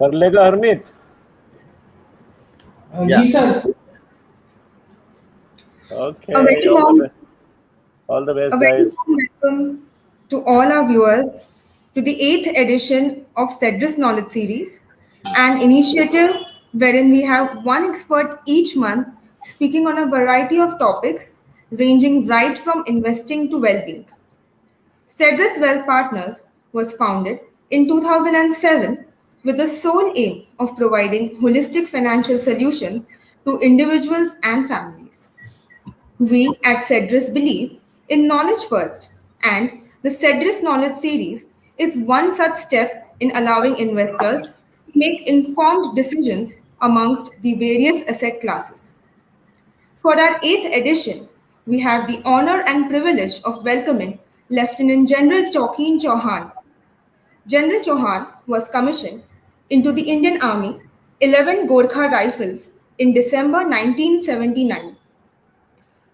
कर लेगा हरमीत? जी sir. Okay. A very warm All the best, A very guys. warm welcome to all our viewers to the 8th edition of Cedrus Knowledge Series, an initiative wherein we have one expert each month speaking on a variety of topics ranging right from investing to well-being. Cedrus Wealth Partners was founded in 2007 with the sole aim of providing holistic financial solutions to individuals and families. We at Cedrus believe in knowledge first, and the Cedrus Knowledge Series is one such step in allowing investors to make informed decisions amongst the various asset classes. For our 8th edition, we have the honor and privilege of welcoming Lieutenant General Shokin Chauhan. General Chauhan was commissioned into the Indian Army 11 Gorkha Rifles in December 1979.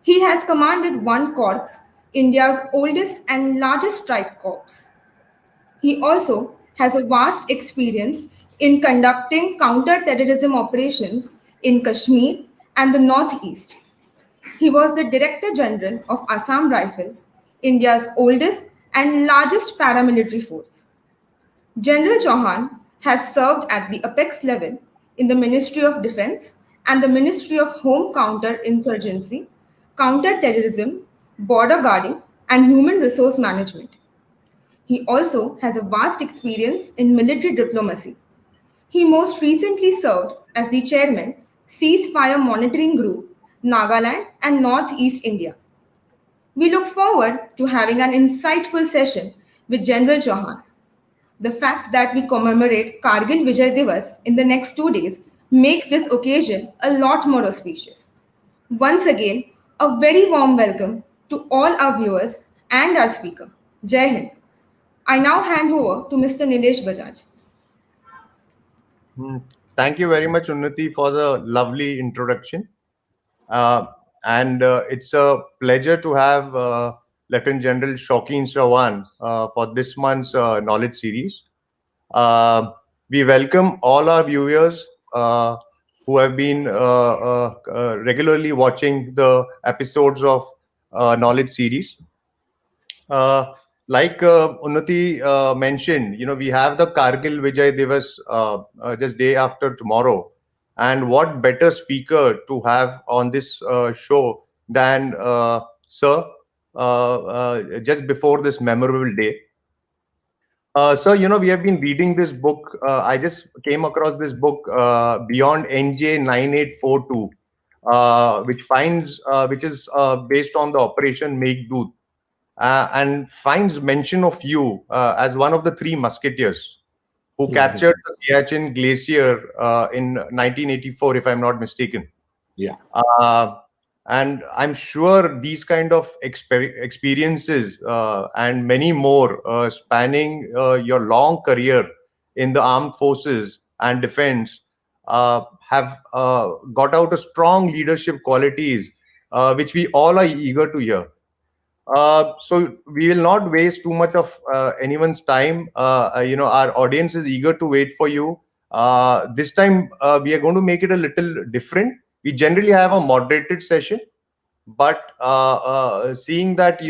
He has commanded one corps, India's oldest and largest strike corps. He also has a vast experience in conducting counter-terrorism operations in Kashmir and the Northeast. He was the Director General of Assam Rifles, India's oldest and largest paramilitary force. General Chauhan has served at the apex level in the Ministry of Defense and the Ministry of Home Counter-Insurgency, Counter-Terrorism, Border Guarding, and Human Resource Management. He also has a vast experience in military diplomacy. He most recently served as the chairman, Ceasefire Monitoring Group, Nagaland and Northeast India. We look forward to having an insightful session with General Chauhan. The fact that we commemorate Kargil Vijay Divas in the next 2 days makes this occasion a lot more auspicious. Once again, a very warm welcome to all our viewers and our speaker. Jai Hind. I now hand over to Mr. Nilesh Bajaj. Thank you very much, Unnati, for the lovely introduction. And it's a pleasure to have Lieutenant General Shokin Chauhan for this month's knowledge series. We welcome all our viewers who have been regularly watching the episodes of knowledge series. Like Unnati mentioned, we have the Kargil Vijay Divas just day after tomorrow. And what better speaker to have on this show than Sir, just before this memorable day. Sir, we have been reading this book. I just came across this book, Beyond NJ 9842, which is based on the Operation Meghdoot, and finds mention of you as one of the 3 musketeers who captured the Siachen Glacier in 1984, if I'm not mistaken. Yeah. And I'm sure these kind of experiences and many more spanning your long career in the armed forces and defense have got out a strong leadership qualities which we all are eager to hear. So we will not waste too much of anyone's time. Our audience is eager to wait for you. This time we are going to make it a little different. We generally have a moderated session, but seeing that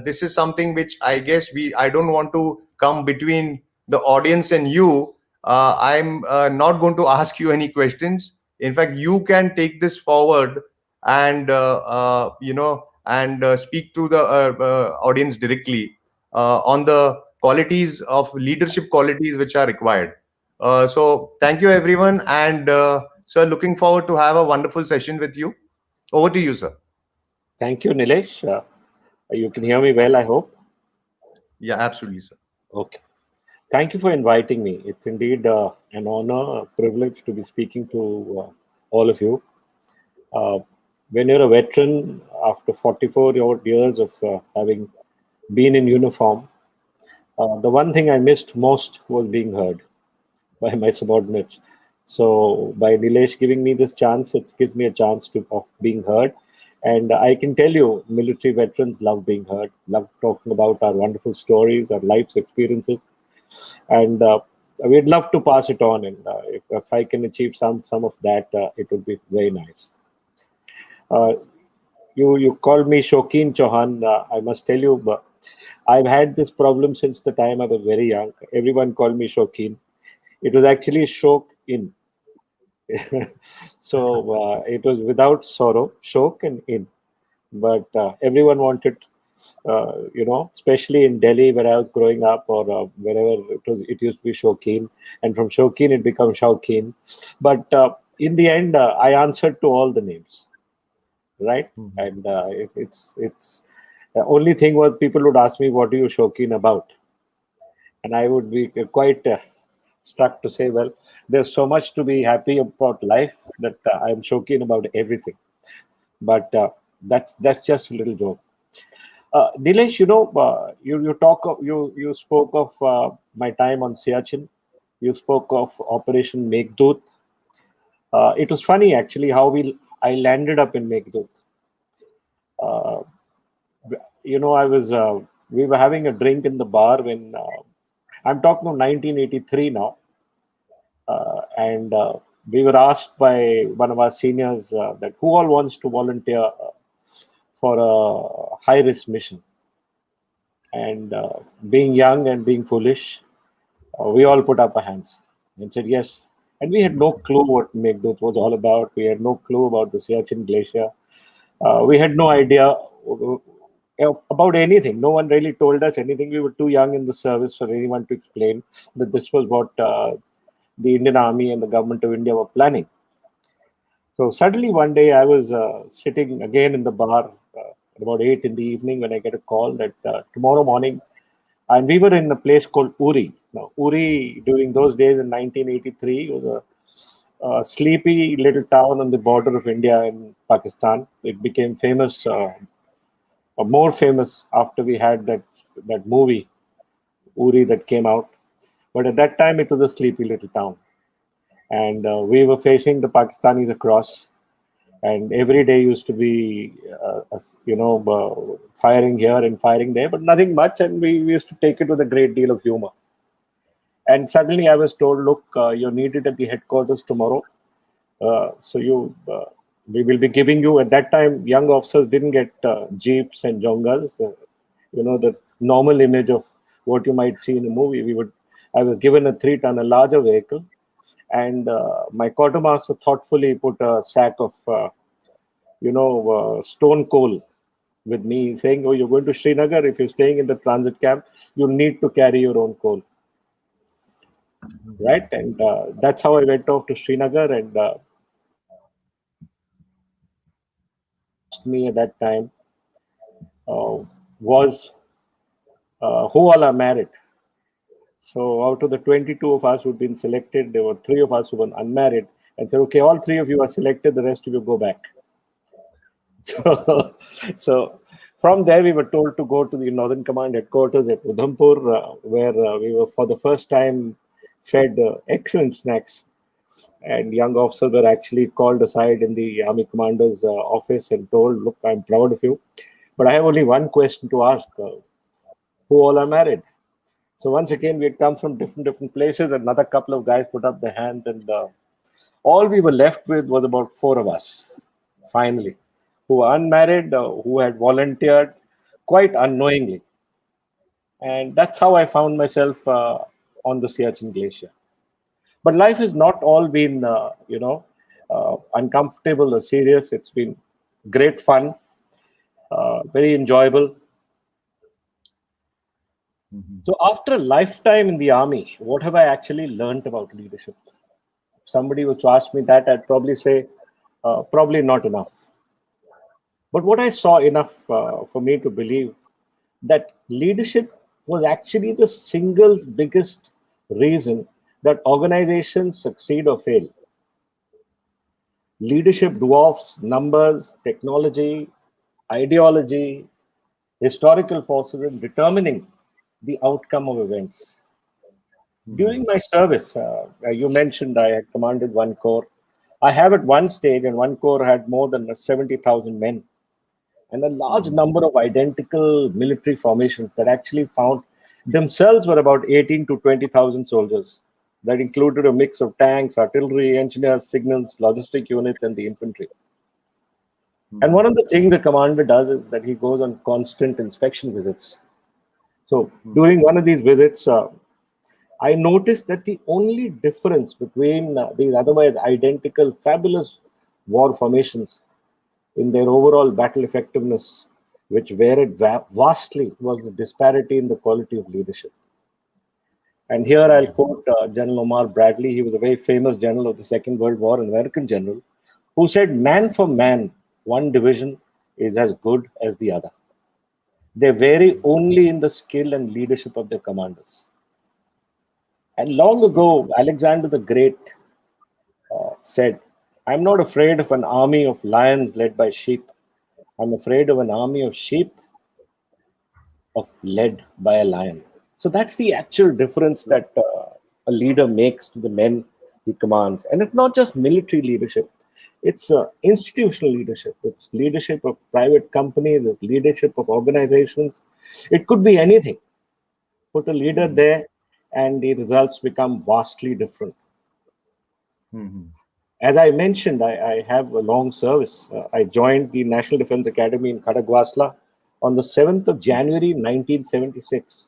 this is something which I guess I don't want to come between the audience and you. I'm not going to ask you any questions. In fact, you can take this forward and speak to the audience directly on the qualities of leadership qualities which are required. So thank you everyone, and sir, looking forward to have a wonderful session with you. Over to you, sir. Thank you, Nilesh. You can hear me well, I hope. Yeah, absolutely, sir. Okay. Thank you for inviting me. It's indeed an honor, a privilege to be speaking to all of you. When you're a veteran, after 44 years of having been in uniform, the one thing I missed most was being heard by my subordinates. So by Nilesh giving me this chance, it gives me a chance of being heard. And I can tell you, military veterans love being heard, love talking about our wonderful stories, our life's experiences. And we'd love to pass it on, and if I can achieve some of that, it would be very nice. Uh, you called me Shokin Chauhan. I must tell you, but I've had this problem since the time I was very young. Everyone called me Shokin. It was actually Shok in. So it was without sorrow, Shok and in. But everyone wanted, especially in Delhi where I was growing up, or wherever it used to be Shokin, and from Shokin it becomes Shaukin. But in the end, I answered to all the names, right? Mhm. And it's the only thing was people would ask me, "What are you Shokin about?" And I would be quite struck to say, "Well, there's so much to be happy about life that I'm Shokin about everything." But that's just a little joke. Nilesh, you spoke of my time on Siachen. You spoke of Operation Meghdut. It was funny actually how I landed up in Meghdut. Uh, I was we were having a drink in the bar when I'm talking of 1983 now, and we were asked by one of our seniors that who all wants to volunteer for a high risk mission. And being young and being foolish, we all put up our hands and said yes. And we had no clue what Meghdut was all about. We had no clue about the Siachen Glacier. We had no idea about anything. No one really told us anything. We were too young in the service for anyone to explain that this was what the Indian Army and the government of India were planning. So suddenly one day I was sitting again in the bar at about 8 in the evening when I get a call that tomorrow morning, and we were in a place called Uri. Now, Uri during those days in 1983 was a sleepy little town on the border of India and Pakistan. It became famous, more famous after we had that movie Uri that came out. But at that time, it was a sleepy little town, and we were facing the Pakistanis across, and every day used to be firing here and firing there, but nothing much, and we used to take it with a great deal of humor. And suddenly I was told, look, you're needed at the headquarters tomorrow, so we will be giving you, at that time young officers didn't get jeeps and jongas, the normal image of what you might see in a movie. I was given a 3-ton, a larger vehicle, and my quartermaster thoughtfully put a sack of stone coal with me, saying, "Oh, you're going to Srinagar. If you're staying in the transit camp, you need to carry your own coal." Right? And that's how I went off to Srinagar. And asked me at that time was who all are married. So out of the 22 of us who'd been selected, there were 3 of us who were unmarried, and said, "Okay, all 3 of you are selected. The rest of you go back." So from there, we were told to go to the Northern Command headquarters at Udhampur, where we were for the first time fed excellent snacks. And young officers were actually called aside in the Army Commander's office and told, "Look, I'm proud of you, but I have only one question to ask. Who all are married?" So once again, we had come from different places. Another couple of guys put up their hands, and all we were left with was about 4 of us, finally, who were unmarried, who had volunteered quite unknowingly. And that's how I found myself on the Siachen Glacier. But life has not all been, uncomfortable or serious. It's been great fun, very enjoyable. Mhm. So after a lifetime in the army, what have I actually learned about leadership? If somebody was to ask me that, I'd probably say, probably not enough. But what I saw enough for me to believe that leadership was actually the single biggest reason that organizations succeed or fail. Leadership dwarfs numbers, technology, ideology, historical forces in determining the outcome of events. During Mhm. my service, you mentioned I had commanded one corps. I have at one stage, and one corps had more than 70,000 men, and a large Mhm. number of identical military formations that actually found themselves were about 18 to 20,000 soldiers. that included a mix of tanks, artillery, engineers, signals, logistic units, and the infantry. And one of the things the commander does is that he goes on constant inspection visits. So during one of these visits, I noticed that the only difference between these otherwise identical, fabulous war formations in their overall battle effectiveness, which varied vastly, was the disparity in the quality of leadership. And here I'll quote General Omar Bradley. He was a very famous general of the Second World War, an American general, who said, "Man for man, one division is as good as the other. They vary only in the skill and leadership of their commanders." And long ago, Alexander the Great said, "I'm not afraid of an army of lions led by sheep. I'm afraid of an army of sheep led by a lion." So that's the actual difference that a leader makes to the men he commands. And it's not just military leadership. It's institutional leadership. It's leadership of private companies. It's leadership of organizations. It could be anything. Put a leader there and the results become vastly different. As I mentioned, I have a long service. I joined the National Defense Academy in Khadagwasla on the 7th of January 1976.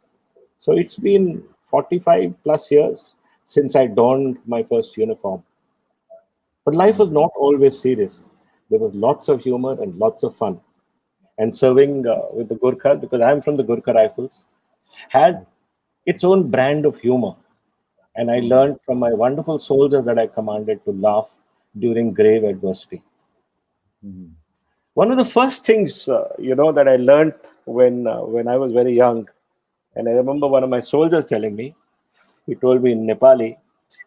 So it's been 45 plus years since I donned my first uniform. But life was not always serious. There was lots of humor and lots of fun. And serving with the Gurkhas, because I'm from the Gurkha Rifles, had its own brand of humor. And I learned from my wonderful soldiers that I commanded to laugh during grave adversity. One of the first things, that I learned when I was very young, and I remember one of my soldiers telling me, he told me in Nepali,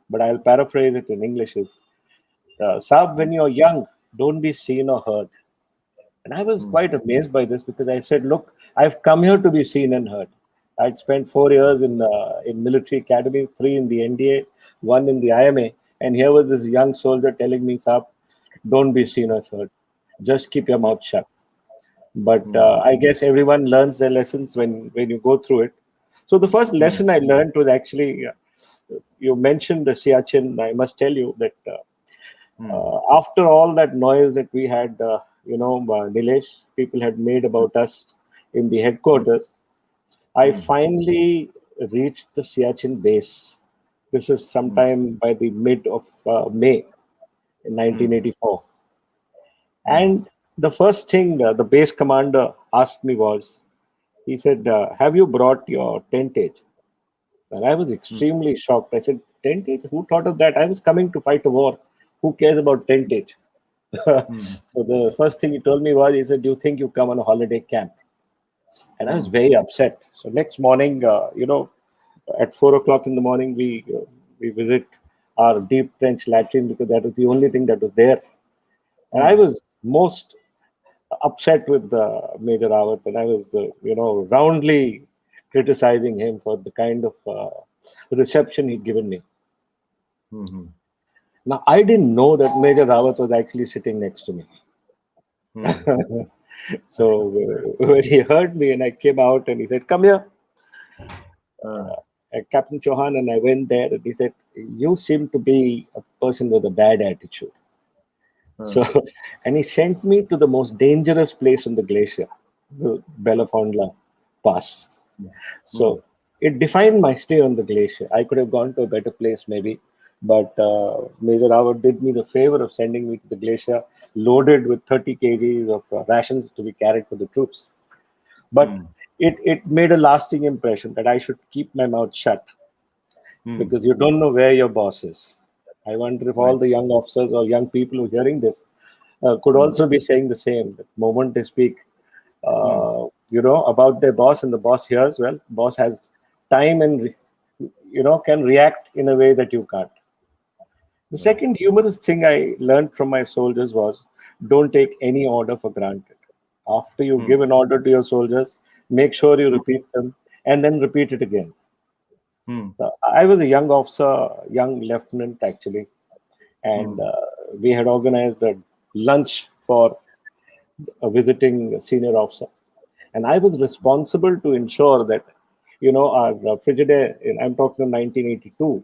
but I'll paraphrase it in English, is, "Saab, when you're young, don't be seen or heard." And I was quite amazed by this because I said, "Look, I've come here to be seen and heard. I'd spent 4 years in military academy, 3 in the NDA, 1 in the IMA, and here was this young soldier telling me, 'Saab, don't be seen or heard. Just keep your mouth shut.'" But I guess everyone learns their lessons when you go through it. So the first lesson I learned was actually, you mentioned the Siachen. I must tell you that after all that noise that we had, Nilesh, people had made about us in the headquarters, I finally reached the Siachen base. This is sometime by the mid of May in 1984. And the first thing the base commander asked me was, he said, "Have you brought your tentage?" And I was extremely shocked. I said, "Tentage? Who thought of that? I was coming to fight a war. Who cares about tentage?" So the first thing he told me was, he said, "Do you think you come on a holiday camp?" And I was very upset. So next morning, at 4 o'clock in the morning, we visit our deep trench latrine because that was the only thing that was there. And I was most upset with Major Rawat, and I was, roundly criticizing him for the kind of reception he'd given me. Now, I didn't know that Major Rawat was actually sitting next to me. So when he heard me and I came out and he said, "Come here, Captain Chauhan," and I went there and he said, "You seem to be a person with a bad attitude." So, and he sent me to the most dangerous place on the glacier, the Belafondla Pass. So it defined my stay on the glacier. I could have gone to a better place maybe, but Major Rawat did me the favor of sending me to the glacier loaded with 30 kgs of rations to be carried for the troops. But it made a lasting impression that I should keep my mouth shut because you don't know where your boss is. I wonder if all the young officers or young people who are hearing this could also be saying the same. The moment they speak, about their boss and the boss hears, well, boss has time and, can react in a way that you can't. The second humorous thing I learned from my soldiers was, don't take any order for granted. After you give an order to your soldiers, make sure you repeat them and then repeat it again. I was a young officer, young lieutenant actually, and we had organized a lunch for a visiting senior officer. And I was responsible to ensure that, our Frigidaire, I'm talking of 1982,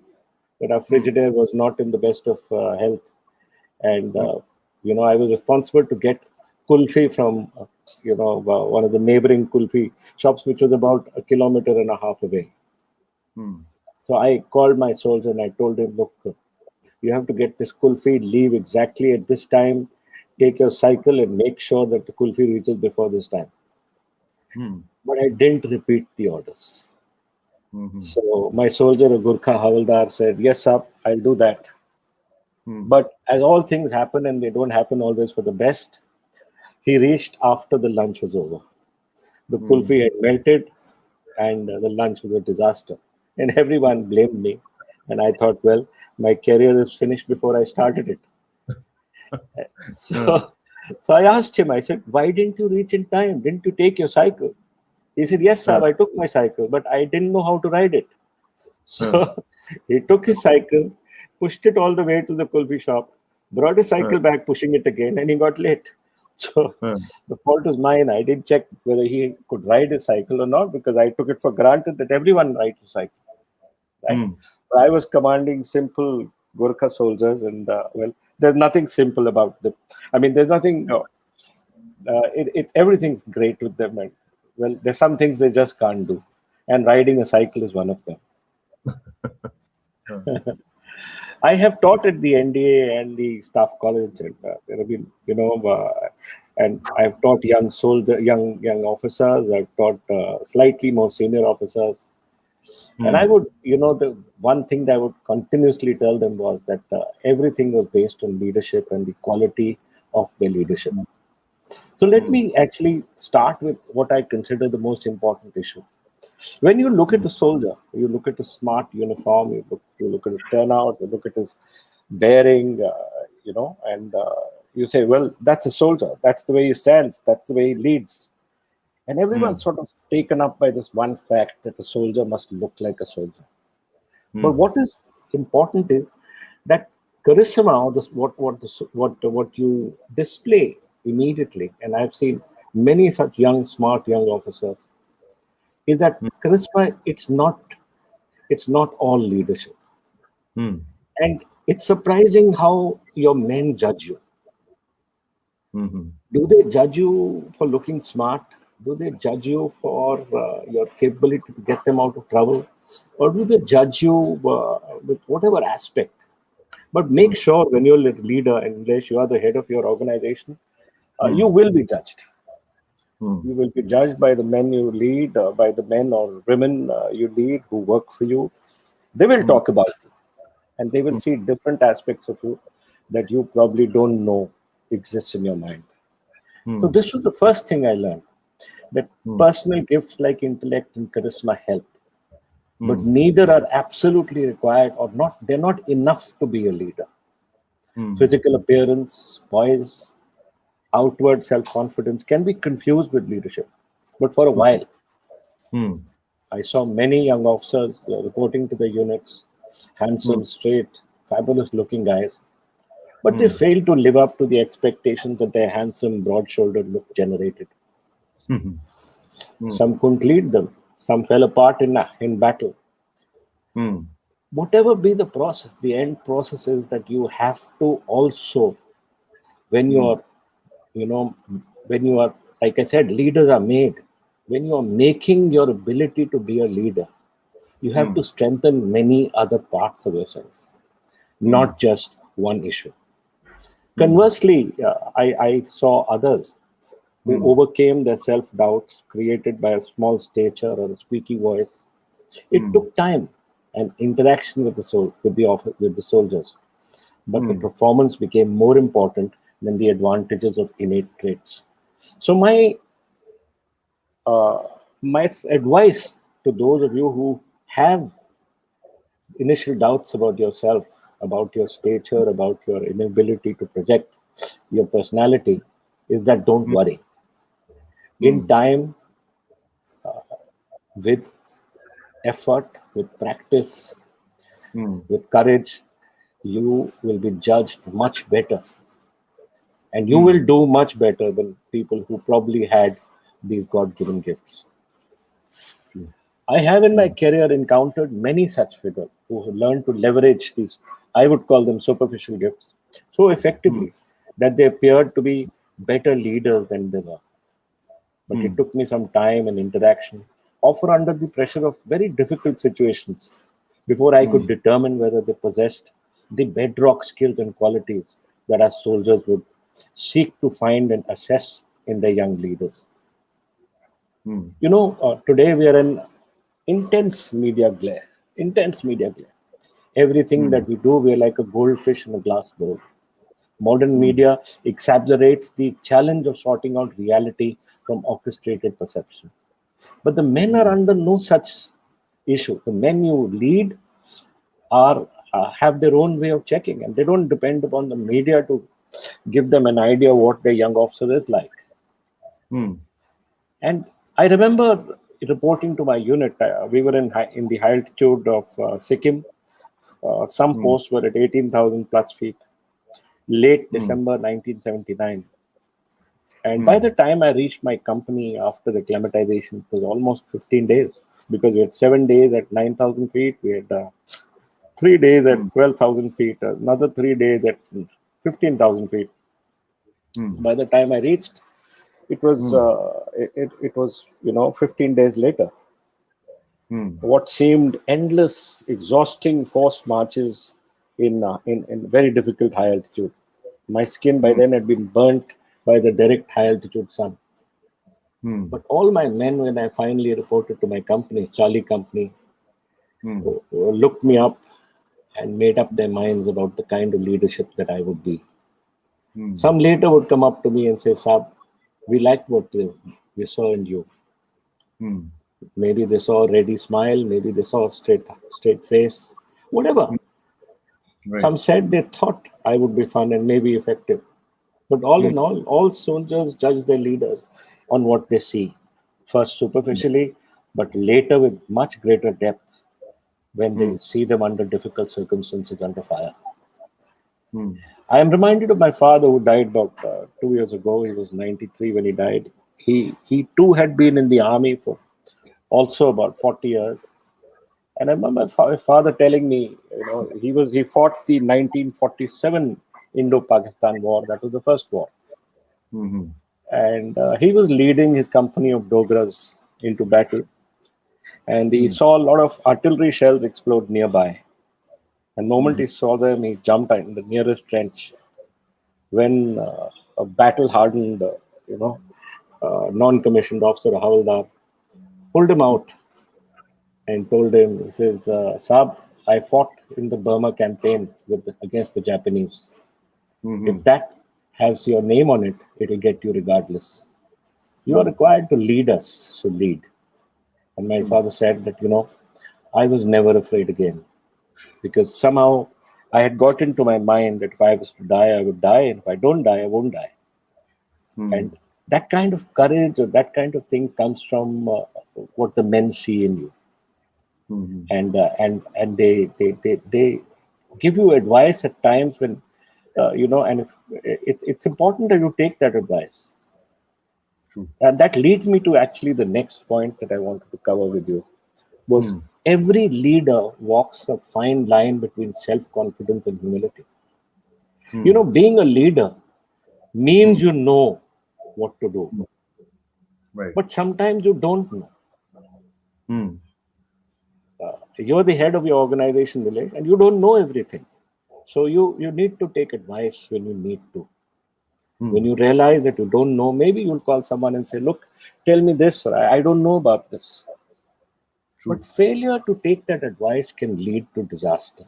that our mm, Frigidaire was not in the best of health. And, mm, I was responsible to get kulfi from, one of the neighboring kulfi shops, which was about a kilometer and a half away. mm, So I called my soldier and I told him, look, you have to get this kulfi, leave exactly at this time, take your cycle and make sure that the kulfi reaches before this time. mm, But I didn't repeat the orders. mhm, So my soldier, a Gurkha Havaldar, said, yes, sir, I'll do that. mm, But as all things happen and they don't happen always for the best, he reached after the lunch was over. The mm. kulfi had melted and the lunch was a disaster. And everyone blamed me. And I thought, well, my career is finished before I started it. Uh, So, so I asked him, I said, why didn't you reach in time? Didn't you take your cycle? He said, yes, sir, uh, I took my cycle, but I didn't know how to ride it. uh, So he took his cycle, pushed it all the way to the kulfi shop, brought his uh, cycle back, pushing it again, and he got late. So uh, the fault was mine. I didn't check whether he could ride his cycle or not because I took it for granted that everyone rides a cycle, right? mm, But I was commanding simple Gurkha soldiers, and well, there's nothing simple about them. I mean, there's nothing. Everything's great with them, and well, there's some things they just can't do, and riding a cycle is one of them. uh, I have taught at the NDA and the staff college, and there have been, and I've taught young officers. I've taught slightly more senior officers, and I mm, would, the one thing that I would continuously tell them was that everything was based on leadership and the quality of the leadership. So let mm, me actually start with what I consider the most important issue. When you look at mm, the soldier, you look at his smart uniform, you look at his turnout, you look at his bearing, and you say, well, that's a soldier. That's the way he stands. That's the way he leads. And everyone's mm, sort of taken up by this one fact that a soldier must look like a soldier. But mm, what is important is that charisma, or this, what you display immediately, and I've seen many such smart young officers, is that mm, charisma. It's not all leadership, mm, and it's surprising how your men judge you. mhm, Do they judge you for looking smart? Do they judge you for your capability to get them out of trouble? Or do they judge you with whatever aspect? But make mm, sure when you're a leader, and unless you are the head of your organization, you mm, will be judged. mm, You will be judged by the men you lead, by the men or women you lead who work for you. They will mm, talk about you, and they will mm, see different aspects of you that you probably don't know exists in your mind. So mm, this was the first thing I learned, that mm, personal gifts like intellect and charisma help, but mm, neither are absolutely required, or not. They're not enough to be a leader. mm, Physical appearance, poise, outward self-confidence can be confused with leadership. But for a while, mm, I saw many young officers reporting to the units, mm, handsome, straight, fabulous-looking guys, but they mm, failed to live up to the expectations that their handsome, broad-shouldered look generated. mhm, mm, Some couldn't lead them. Some fell apart in battle. mm, Whatever be the process, the end process is that you have to also, when mm, you're, you know, when you are, like I said, leaders are made. When you are making your ability to be a leader, you have to mm, strengthen many other parts of yourself, mm, not just one issue. mm, Conversely, I saw others who mm, overcame their self doubts created by a small stature or a squeaky voice. It mm, took time and interaction with the soldiers, but the mm, performance became more important than the advantages of innate traits. So uh, my advice to those of you who have initial doubts about yourself, about your stature, about your inability to project your personality, is that don't mm, worry. In mm, time, with effort, with practice, mm, with courage, you will be judged much better, and you will mm, do much better than people who probably had these God given gifts. true. I have in my Mm, career encountered many such figures, who learned to leverage these, I would call them superficial gifts, so effectively that they appeared to be better leaders than they were. But it took me some time and interaction, often under the pressure of very difficult situations, before I could determine whether they possessed the bedrock skills and qualities that our soldiers would seek to find and assess in their young leaders. Today we are in intense media glare. Everything that we do, we are like a goldfish in a glass bowl. Modern media exaggerates the challenge of sorting out reality from orchestrated perception. But the men are under no such issue. The men you lead are have their own way of checking, and they don't depend upon the media to give them an idea of what their young officer is like. And I remember reporting to my unit. We were in the high altitude of Sikkim. Some posts were at 18,000 plus feet. Late December 1979. And by the time I reached my company after acclimatization, it was almost 15 days, because we had 7 days at 9,000 feet. We had 3 days at 12,000 feet, another 3 days at 15,000 feet. By the time I reached, it was it was 15 days later. What seemed endless, exhausting forced marches in very difficult high altitude. My skin by then had been burnt by the direct high altitude sun. But all my men, when I finally reported to my company, Charlie Company, looked me up and made up their minds about the kind of leadership that I would be. Some later would come up to me and say, Saab, we liked what we saw in you. Maybe they saw a ready smile, maybe they saw a straight face, whatever. Right. Some said they thought I would be fun and maybe effective. But all in all soldiers judge their leaders on what they see, first superficially, but later with much greater depth when they see them under difficult circumstances, under fire. I am reminded of my father, who died about 2 years ago. He was 93 when he died. He too had been in the army for also about 40 years. And I remember my father telling me, he fought the 1947 Indo-Pakistan war. That was the first war. And he was leading his company of Dogras into battle. And he saw a lot of artillery shells explode nearby. And the moment he saw them, he jumped in the nearest trench. When a battle-hardened, non-commissioned officer, Havaldar, pulled him out and told him, he says, Saab, I fought in the Burma campaign against the Japanese. If that has your name on it, it'll get you regardless. You are required to lead us, so lead. And my father said that, I was never afraid again, because somehow I had got into my mind that if I was to die, I would die, and if I don't die, I won't die. And that kind of courage or that kind of thing comes from what the men see in you. And they give you advice at times when, and it's important that you take that advice. And that leads me to actually the next point that I wanted to cover with you, was every leader walks a fine line between self-confidence and humility. Being a leader means you know what to do. Right. But sometimes you don't know. You're the head of your organization, Nilesh, and you don't know everything. So you need to take advice when you need to. When you realize that you don't know, maybe you'll call someone and say, look, tell me this, or I don't know about this. But failure to take that advice can lead to disaster.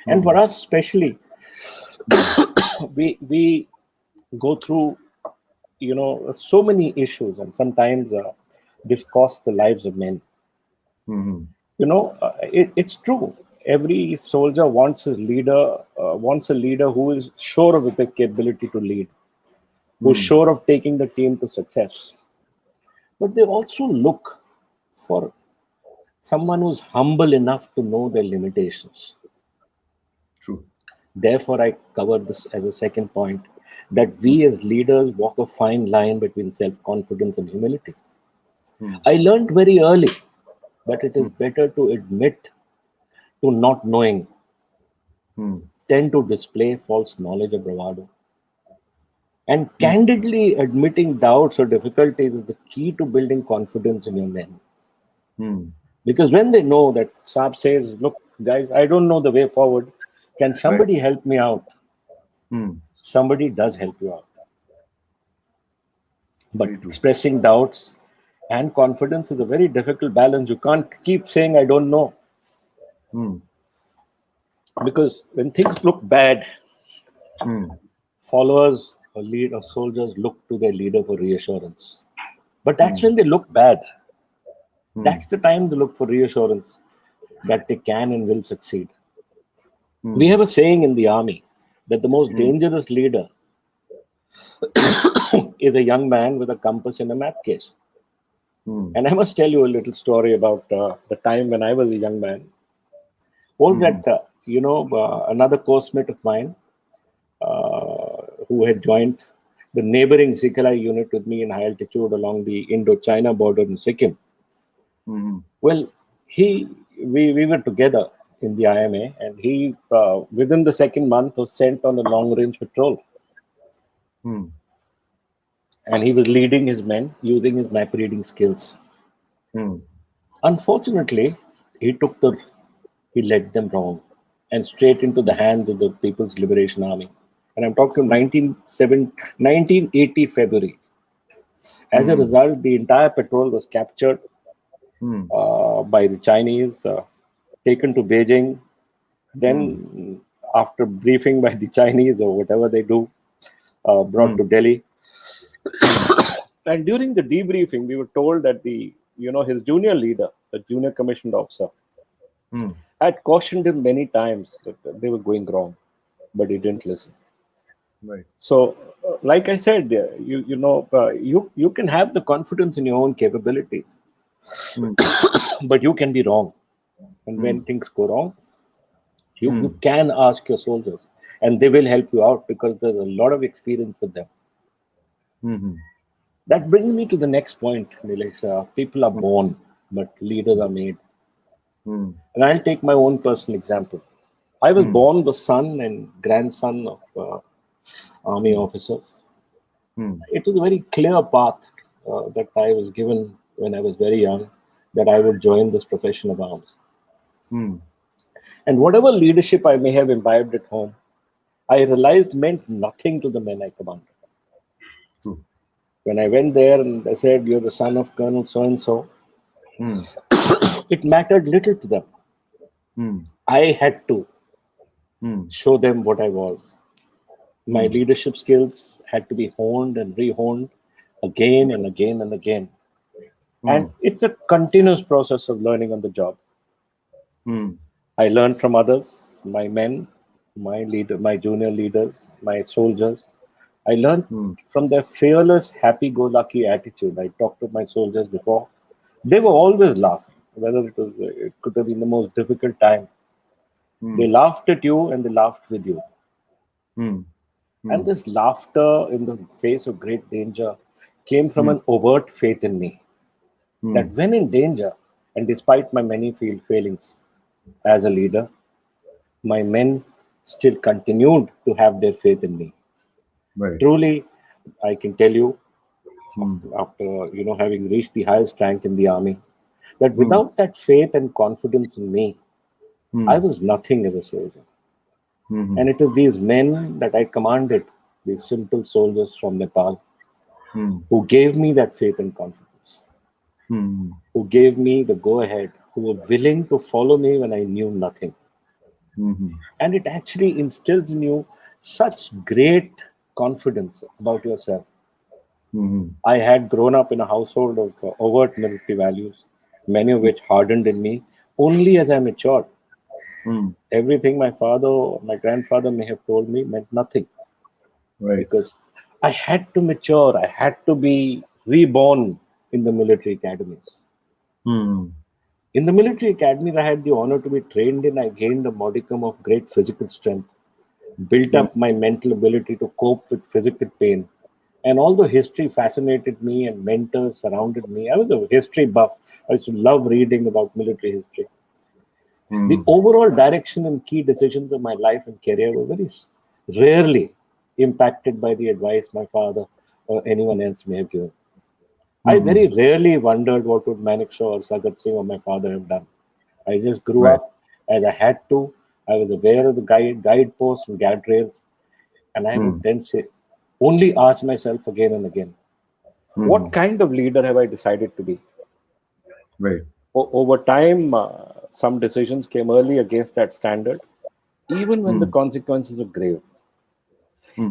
And for us especially, we go through, so many issues, and sometimes this costs the lives of men. It's true. Every soldier wants a leader who is sure of their capability to lead, who's sure of taking the team to success. But they also look for someone who's humble enough to know their limitations. True. Therefore, I covered this as a second point, that we as leaders walk a fine line between self-confidence and humility. I learned very early that it is better to admit to not knowing Hmm. tend to display false knowledge or bravado. And Hmm. candidly admitting doubts or difficulties is the key to building confidence in your men. Hmm. Because when they know that Saab says, look, guys, I don't know the way forward. Can Right. somebody help me out? Hmm. Somebody does help you out. But Very true. expressing doubts and confidence is a very difficult balance. You can't keep saying, I don't know. Hmm. Because when things look bad, Hmm. followers or lead or soldiers look to their leader for reassurance. But that's Hmm. when they look bad. Hmm. That's the time they look for reassurance that they can and will succeed. We Hmm. have a saying in the army that the most Hmm. dangerous leader is a young man with a compass and a map case. Hmm. And I must tell you a little story about the time when I was a young man. Was Hmm. that, another course mate of mine who had joined the neighboring Sikhalai unit with me in high altitude along the Indo-China border in Sikkim. Hmm. Well, we were together in the IMA, and he within the second month was sent on a long range patrol, Hmm. and he was leading his men using his map reading skills. Hmm. Unfortunately, he took the he led them wrong and straight into the hands of the People's Liberation Army. And I'm talking 1980 February. As a Hmm. result, the entire patrol was captured Hmm. by the Chinese, taken to Beijing. Hmm. Then, after briefing by the Chinese or whatever they do, brought Hmm. to Delhi. Hmm. And during the debriefing, we were told that his junior leader, the junior commissioned officer, Hmm. had cautioned him many times that they were going wrong, but he didn't listen. Right. So, like I said, you can have the confidence in your own capabilities, Hmm. but you can be wrong. And Hmm. when things go wrong, you Hmm. can ask your soldiers, and they will help you out because there's a lot of experience with them. Hmm. That brings me to the next point, Nilesh. People are born, but leaders are made. Hmm. And I'll take my own personal example. I was Hmm. born the son and grandson of army Hmm. officers. Hmm. It was a very clear path that I was given when I was very young that I would join this profession of arms. Hmm. And whatever leadership I may have imbibed at home, I realized meant nothing to the men I commanded. True. When I went there and I said, "You're the son of Colonel so and so," Hmm. it mattered little to them. Hmm. I had to Hmm. show them what I was. My Hmm. leadership skills had to be honed and rehoned again and again and again. Hmm. And it's a continuous process of learning on the job. Hmm. I learned from others, my men, my leader, my junior leaders, my soldiers. I learned Hmm. from their fearless, happy-go-lucky attitude. I talked to my soldiers before. They were always laughing, whether it could have been the most difficult time. Hmm. They laughed at you and they laughed with you. Hmm. Hmm. And this laughter in the face of great danger came from Hmm. an overt faith in me Hmm. that when in danger, and despite my many failings as a leader, my men still continued to have their faith in me. Right. Truly, I can tell you, Hmm. after having reached the highest rank in the army, that Hmm. without that faith and confidence in me, I Hmm. was nothing as a soldier. Hmm. And it is these men that I commanded, these simple soldiers from Nepal, Hmm. who gave me that faith and confidence, Hmm. who gave me the go ahead, who were willing to follow me when I knew nothing. Hmm. And it actually instills in you such great confidence about yourself. Hmm. I had grown up in a household of overt military values, many of which hardened in me only as I matured. Hmm. Everything my father or my grandfather may have told me meant nothing Right. because I had to mature, I had to be reborn in the military academies. Hmm. In the military academies, I had the honor to be trained in. I gained a modicum of great physical strength, built Hmm. up my mental ability to cope with physical pain. And although history fascinated me and mentors surrounded me, I was a history buff. I used to love reading about military history. The overall direction and key decisions of my life and career were very rarely impacted by the advice my father or anyone else may have given. I very rarely wondered what would Manekshaw or Sagat Singh or my father have done. I just grew Right. up as I had to. I was aware of the guideposts and guardrails, and I would then say, only ask myself again and again, what kind of leader have I decided to be? Right. Over time, some decisions came early against that standard, even when the consequences are grave.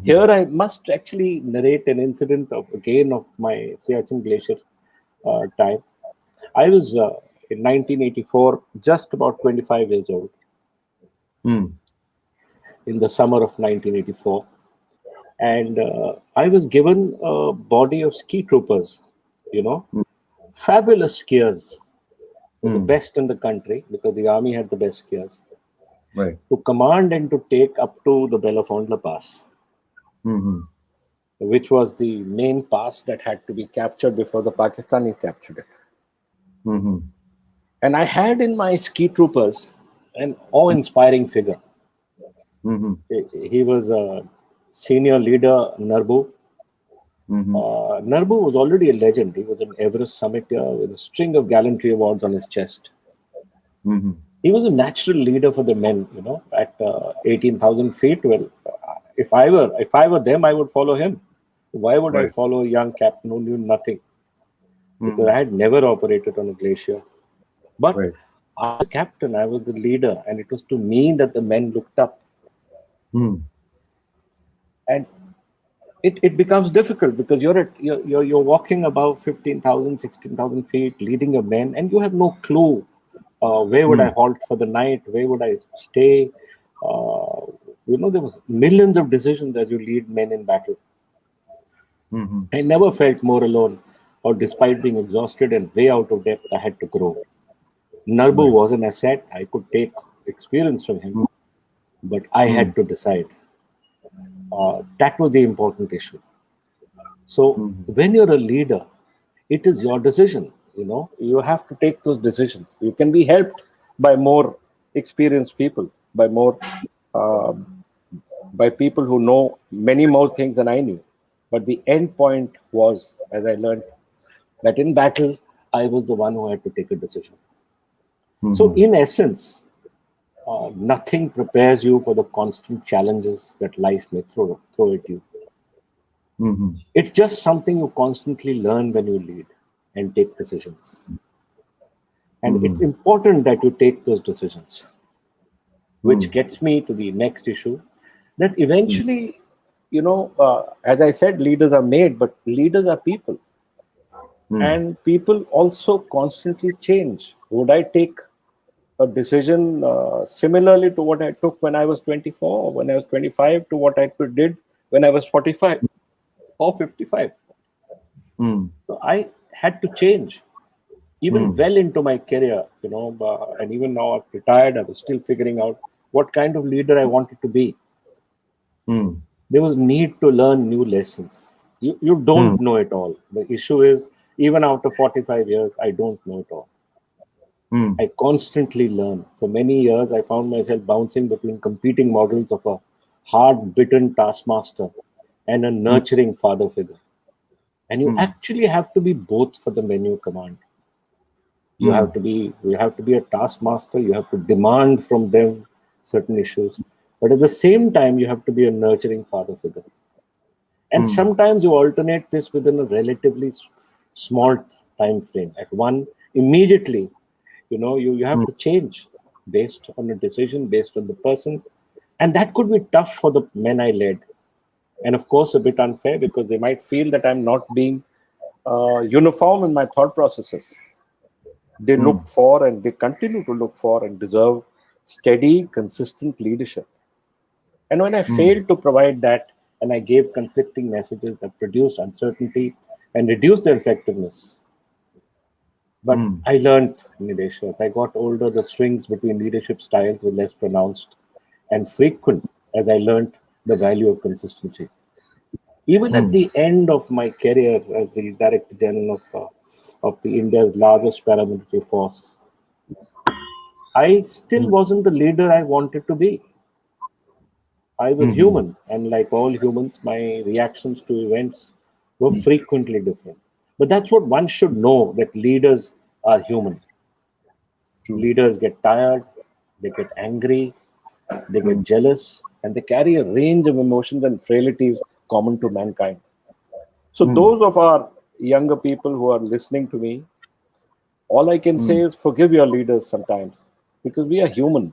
Here, I must actually narrate an incident of my Siachen Glacier time. I was in 1984, just about 25 years old, in the summer of 1984. And I was given a body of ski troopers, fabulous skiers, the best in the country, because the army had the best skiers, Right. to command and to take up to the Belafondla Pass, which was the main pass that had to be captured before the Pakistanis captured it. And I had in my ski troopers an awe-inspiring figure. He was a senior leader, Narbu. Narbu was already a legend. He was an Everest summiter with a string of gallantry awards on his chest. He was a natural leader for the men, at 18,000 feet. Well, if I were them, I would follow him. Why would I follow a young captain who knew nothing? Because I had never operated on a glacier. But I was the captain, I was the leader, and it was to me that the men looked up. And it becomes difficult because you're walking above 15,000, 16,000 feet, leading your men, and you have no clue where would I halt for the night, where would I stay. There was millions of decisions as you lead men in battle. I never felt more alone, or despite being exhausted and way out of depth, I had to grow. Narbu was an asset. I could take experience from him, but I had to decide. That was the important issue. So when you're a leader, it is your decision. You have to take those decisions. You can be helped by more experienced people, by people who know many more things than I knew. But the end point was, as I learned, that in battle, I was the one who had to take a decision. So in essence, nothing prepares you for the constant challenges that life may throw at you. It's just something you constantly learn when you lead and take decisions. And it's important that you take those decisions, which gets me to the next issue, that eventually, as I said, leaders are made, but leaders are people. And people also constantly change. Would I take a decision similarly to what I took when I was 24, or when I was 25, to what I did when I was 45 or 55? So I had to change, even well into my career, and even now I've retired, I was still figuring out what kind of leader I wanted to be. There was need to learn new lessons. You don't know it all. The issue is, even after 45 years, I don't know it all. I constantly learn. For many years, I found myself bouncing between competing models of a hard-bitten taskmaster and a nurturing father figure. And you actually have to be both for the men you command. You have to be a taskmaster. You have to demand from them certain issues, but at the same time, you have to be a nurturing father figure. And sometimes you alternate this within a relatively small time frame. At one, immediately, you have to change based on a decision, based on the person, and that could be tough for the men I led, and of course a bit unfair, because they might feel that I'm not being uniform in my thought processes. They looked for, and they continue to look for, and deserve steady, consistent leadership. And when I failed to provide that, and I gave conflicting messages that produced uncertainty and reduced their effectiveness. But I learned, Nilesh, as I got older, the swings between leadership styles were less pronounced and frequent, as I learned the value of consistency. Even at the end of my career as the Director General of the India's largest paramilitary force, I still mm, wasn't the leader I wanted to be. I was mm, human, and like all humans, my reactions to events were frequently different. But that's what one should know, that leaders are human. true. Leaders get tired, they get angry, they get Mm, jealous, and they carry a range of emotions and frailties common to mankind. So, mm, those of our younger people who are listening to me, all I can say mm, is forgive your leaders sometimes, because we are human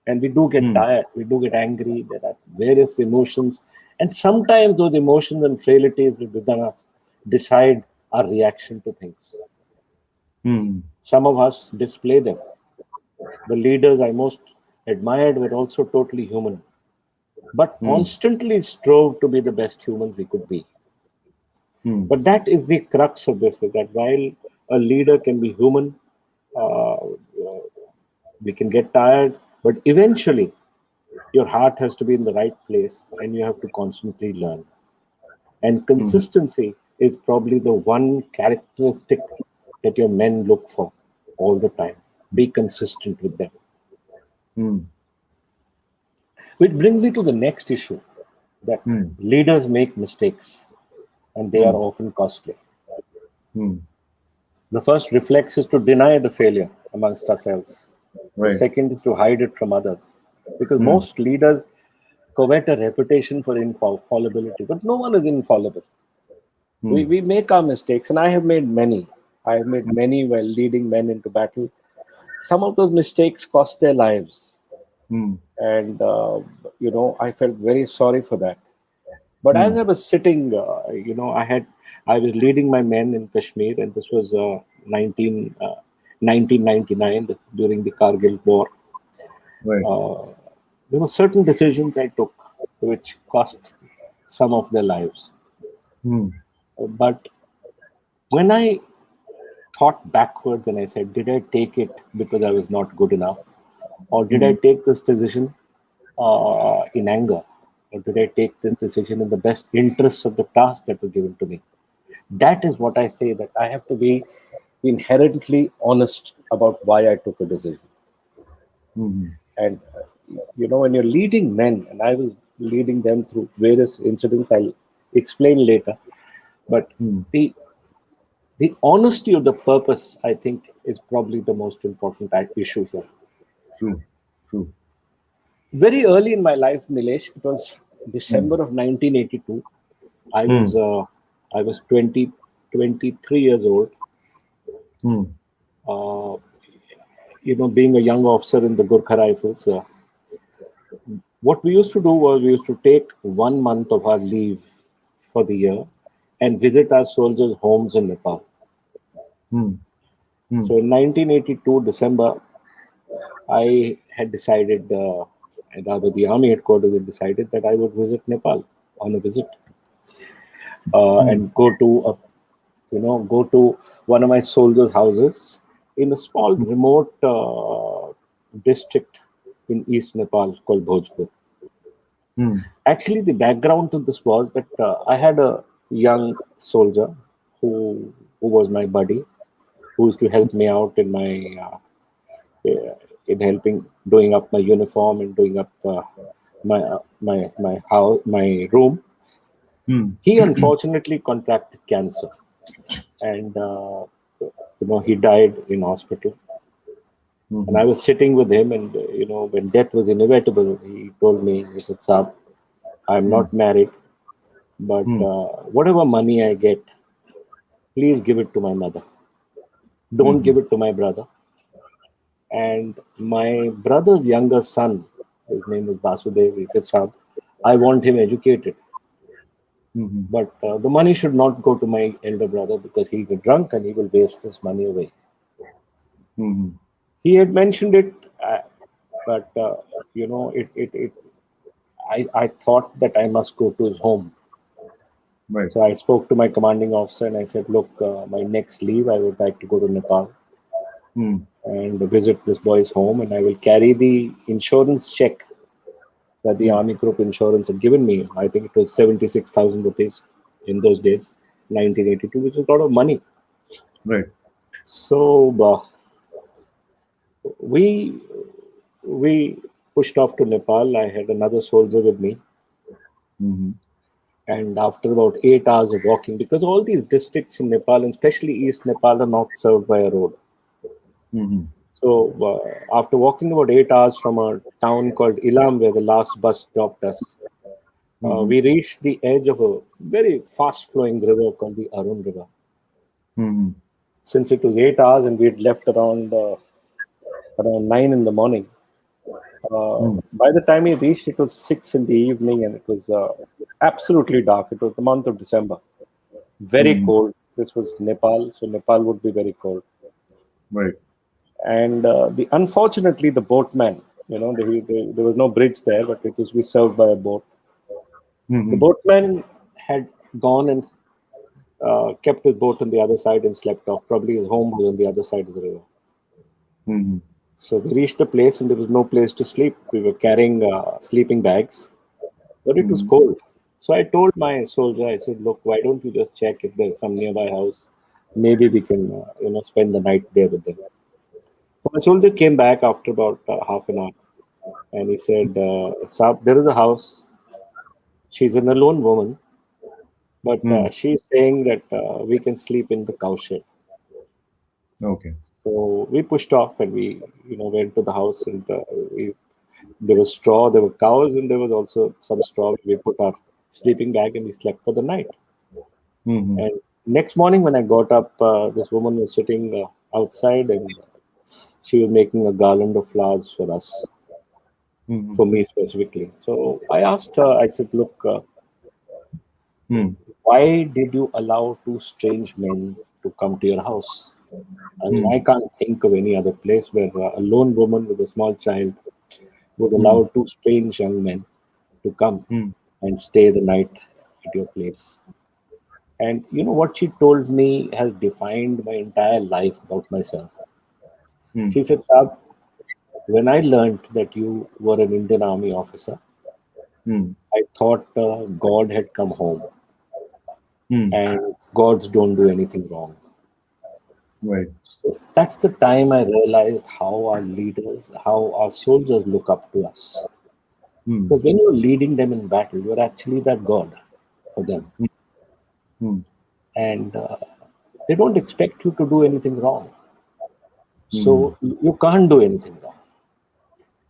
and we do get mm, tired, we do get angry. There are various emotions, and sometimes those emotions and frailties within us decide our reaction to things. mm, Some of us display them. The leaders I most admired were also totally human, but mm, constantly strove to be the best humans we could be. mm, But that is the crux of this, is that while a leader can be human, uh, we can get tired, but eventually your heart has to be in the right place and you have to constantly learn. And mm, consistency is probably the one characteristic that your men look for all the time. Be consistent with them. mm, Which brings me to the next issue, that mm, leaders make mistakes and they are mm, often costly. mm. The first reflex is to deny the failure amongst ourselves. The Right. second is to hide it from others. Because Mm, most leaders covet a reputation for infallibility, but no one is infallible. We, mm, we make our mistakes, and I have made many. I have made many while leading men into battle. Some of those mistakes cost their lives, mm, and I felt very sorry for that. But as mm, I was sitting, I was leading my men in Kashmir, and this was 1999 during the Kargil War. right. Uh, there were certain decisions I took which cost some of their lives. Mm, But when I thought backwards and I said, did I take it because I was not good enough? Or did I mm, take this decision in anger? Or did I take this decision in the best interests of the task that was given to me? That is what I say, that I have to be inherently honest about why I took a decision. mm, And, when you're leading men, and I was leading them through various incidents, I'll explain later. But mm. the the honesty of the purpose, I think, is probably the most important issue here. True. True. Very early in my life, Nilesh, it was Mm, December of 1982. I was mm, uh, I was 23 years old. mm, Uh, being a young officer in the Gurkha Rifles, what we used to do was we used to take 1 month of our leave for the year and visit our soldiers' homes in Nepal. mm, mm, So in 1982 December, I had decided, and rather the army headquarters had decided that I would visit Nepal on a visit, mm, and go to one of my soldiers' houses in a small remote district in East Nepal called Bhojpur. mm, Actually, the background to this was that I had a young soldier who was my buddy, who used to help me out in helping doing up my uniform and doing up my house, my room. mm, He unfortunately contracted cancer, and he died in hospital. And I mhm, was sitting with him, and when death was inevitable, he told me, he said, "Saab, I'm mm, not married, but mm, whatever money I get, please give it to my mother. Don't mhm, give it to my brother." And my brother's younger son, his name is Basudev, he said, "Saab, I want him educated, mhm, but the money should not go to my elder brother because he's a drunk and he will waste this money away." mhm. He had mentioned it, but I thought that I must go to his home. Right. So I spoke to my commanding officer and I said, "Look, my next leave, I would like to go to Nepal Mm, and visit this boy's home, and I will carry the insurance check that the mm, Army Group Insurance had given me. I think it was 76,000 rupees in those days, 1982, which is a lot of money." right. So We we pushed off to Nepal. I had another soldier with me, Mhm. and after about 8 hours of walking, because all these districts in Nepal, and especially East Nepal, are not served by a road. Mhm. So after walking about 8 hours from a town called Ilam, where the last bus stopped us, Mhm. we reached the edge of a very fast-flowing river called the Arun River. Mhm. Since it was 8 hours and we had left around 9 in the morning, Mhm. by the time we reached, it was 6 in the evening, and it was absolutely dark. It was the month of December, very Mhm. cold. This was Nepal, so Nepal would be very cold. Right. And unfortunately, the boatman, there was no bridge there, but it was we served by a boat. The Mhm. boatman had gone and kept his boat on the other side and slept off. Probably his home was on the other side of the river. Mhm. So we reached the place and there was no place to sleep. We were carrying sleeping bags, but it was Mhm. cold. So I told my soldier, I said, "Look, why don't you just check if there's some nearby house? Maybe we can, spend the night there with them." So my soldier came back after about half an hour, and he said, "Saab, there is a house. She's an alone woman, but Mhm. she's saying that we can sleep in the cow shed." Okay. So we pushed off and we, went to the house, and there was straw, there were cows, and there was also some straw. We put our sleeping bag and we slept for the night. Mhm. And next morning when I got up, this woman was sitting outside, and she was making a garland of flowers for us, Mhm. for me specifically. So I asked her, I said, "Look, Mhm. why did you allow two strange men to come to your house? I mean, I Mhm. can't think of any other place where a lone woman with a small child would Mhm. allow two strange young men to come Mhm. and stay the night at your place." And what she told me has defined my entire life about myself. Mhm. She said, "Saab, when I learned that you were an Indian Army officer, Mhm. I thought God had come home, Mhm. and gods don't do anything wrong." Right. So that's the time I realized how our leaders, how our soldiers look up to us. Mhm. Because when you're leading them in battle, you're actually that God for them. Mhm. And they don't expect you to do anything wrong. Mhm. So you can't do anything wrong.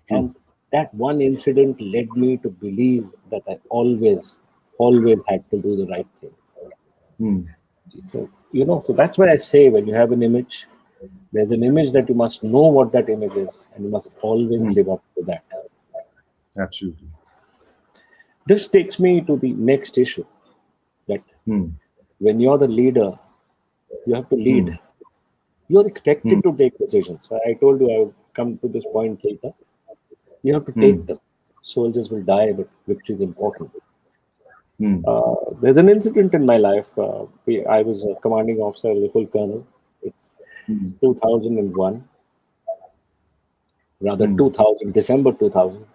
True. And that one incident led me to believe that I always had to do the right thing. Mhm. So, so that's why I say when you have an image, there's an image that you must know what that image is, and you must always Mhm. live up to that. Absolutely. This takes me to the next issue that Mhm. when you're the leader, you have to lead. Mhm. You're Mhm. expected to take decisions. I told you I would come to this point later. You have to take Mhm. them. Soldiers will die, but victory is important. Mhm. There's an incident in my life. I was a commanding officer, I was a full colonel. It's Mhm. 2001, rather Mhm. 2000, December 2000.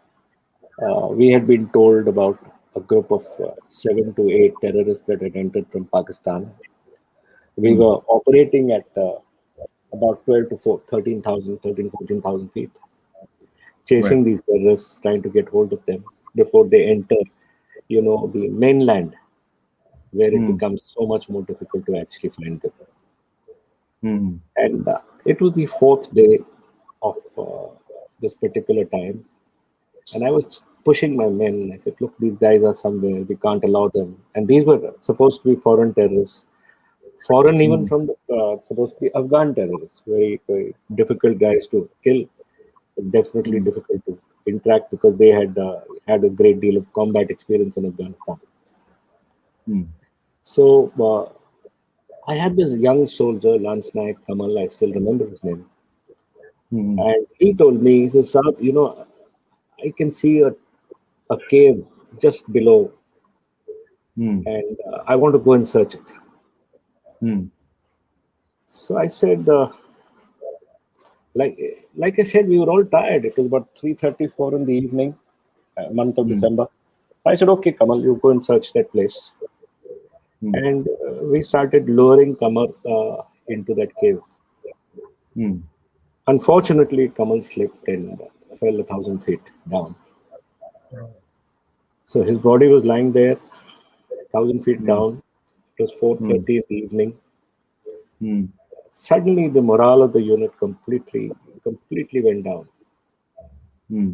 We had been told about a group of 7 to 8 terrorists that had entered from Pakistan. We Mhm. were operating at about 12 to 13,000, 14,000 feet, Right. chasing these terrorists, trying to get hold of them before they enter, the mainland, where it Mhm. becomes so much more difficult to actually find them. Mhm. And it was the fourth day of this particular time. And I was pushing my men. I said, "Look, these guys are somewhere. We can't allow them." And these were supposed to be foreign terrorists, foreign even Mhm. from the supposed to be Afghan terrorists, very, very difficult guys to kill, but definitely Mhm. difficult to interact because they had a great deal of combat experience in Afghanistan. Mhm. So I had this young soldier, Lance Naik Kamal, I still remember his name. Mhm. And he told me, he says, "Saab, I can see a cave just below, Mhm. and I want to go and search it." Mhm. So I said, like like I said, we were all tired. It was about 3:34 in the evening, month of Mhm. December. I said, "Okay, Kamal, you go and search that place." Mhm. And we started lowering Kamal into that cave. Mhm. Unfortunately, Kamal slipped and fell 1,000 feet down. So his body was lying there, 1,000 feet Hmm. down. It was Hmm. 4:30 in the evening. Hmm. Suddenly, the morale of the unit completely went down. Hmm.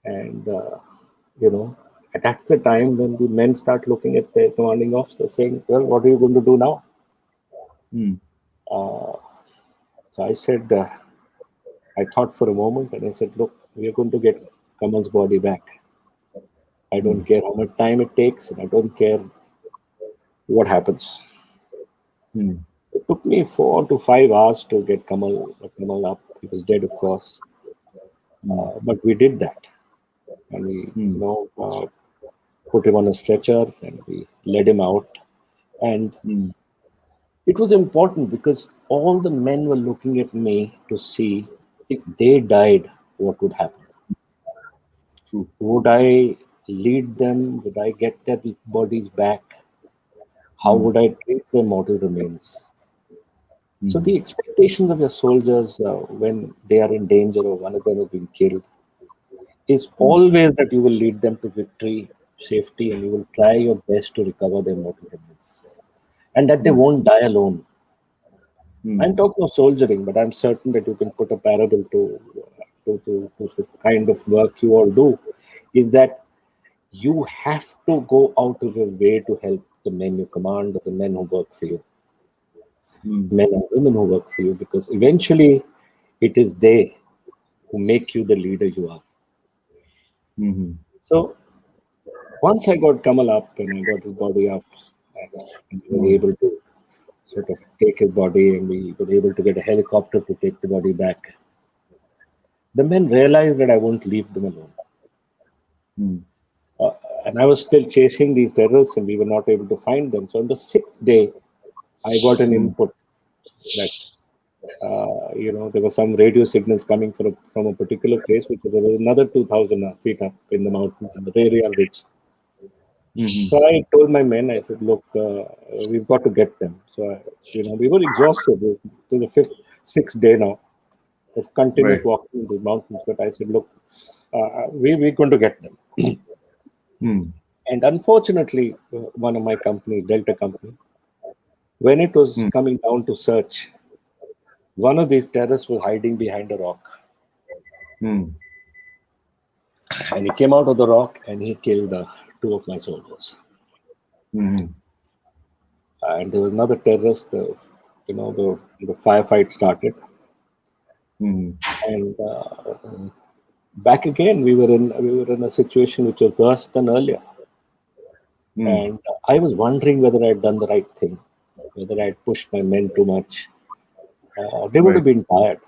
And, that's the time when the men start looking at their commanding officer saying, well, what are you going to do now? Hmm. Uh, so I said, I thought for a moment and I said, look, we are going to get Kamal's body back. I don't Hmm. care how much time it takes and I don't care what happens. Hmm. It took me 4 to 5 hours to get Kamal up. He was dead, of course. Hmm. But we did that. And we, Hmm. put him on a stretcher and we led him out. And Hmm. it was important because all the men were looking at me to see if they died, what would happen. True. Would I lead them? Would I get their bodies back? How Hmm. would I treat their mortal remains? So Hmm. the expectations of your soldiers when they are in danger or one of them has been killed is Hmm. always that you will lead them to victory, safety, and you will try your best to recover their mortal remains, and that they Hmm. won't die alone. Hmm. I'm talking of soldiering, but I'm certain that you can put a parallel to the kind of work you all do. Is that you have to go out of your way to help the men you command or the men who work for you, Hmm. men and women who work for you, because eventually it is they who make you the leader you are. Hmm. So once I got Kamal up and I got his body up, and we were Hmm. able to sort of take his body and we were able to get a helicopter to take the body back, the men realized that I won't leave them alone. Hmm. Uh, and I was still chasing these terrorists and we were not able to find them. So on the sixth day, I got an Hmm. input that there were some radio signals coming from a particular place, which is another 2,000 feet up in the mountains in the Rarial Ridge. Hmm. So I told my men, I said, look, we've got to get them. So, we were exhausted. It was the sixth day now of continuous Right. walking in the mountains. But I said, look, we're going to get them. Hmm. And unfortunately, one of my company, Delta Company, when it was Hmm. coming down to search, one of these terrorists was hiding behind a rock. Hmm. And he came out of the rock and he killed two of my soldiers. Hmm. And there was another terrorist, the firefight started. Hmm. And back again, we were in a situation which was worse than earlier. Hmm. And I was wondering whether I'd done the right thing, whether I'd pushed my men too much. They would Right. have been tired.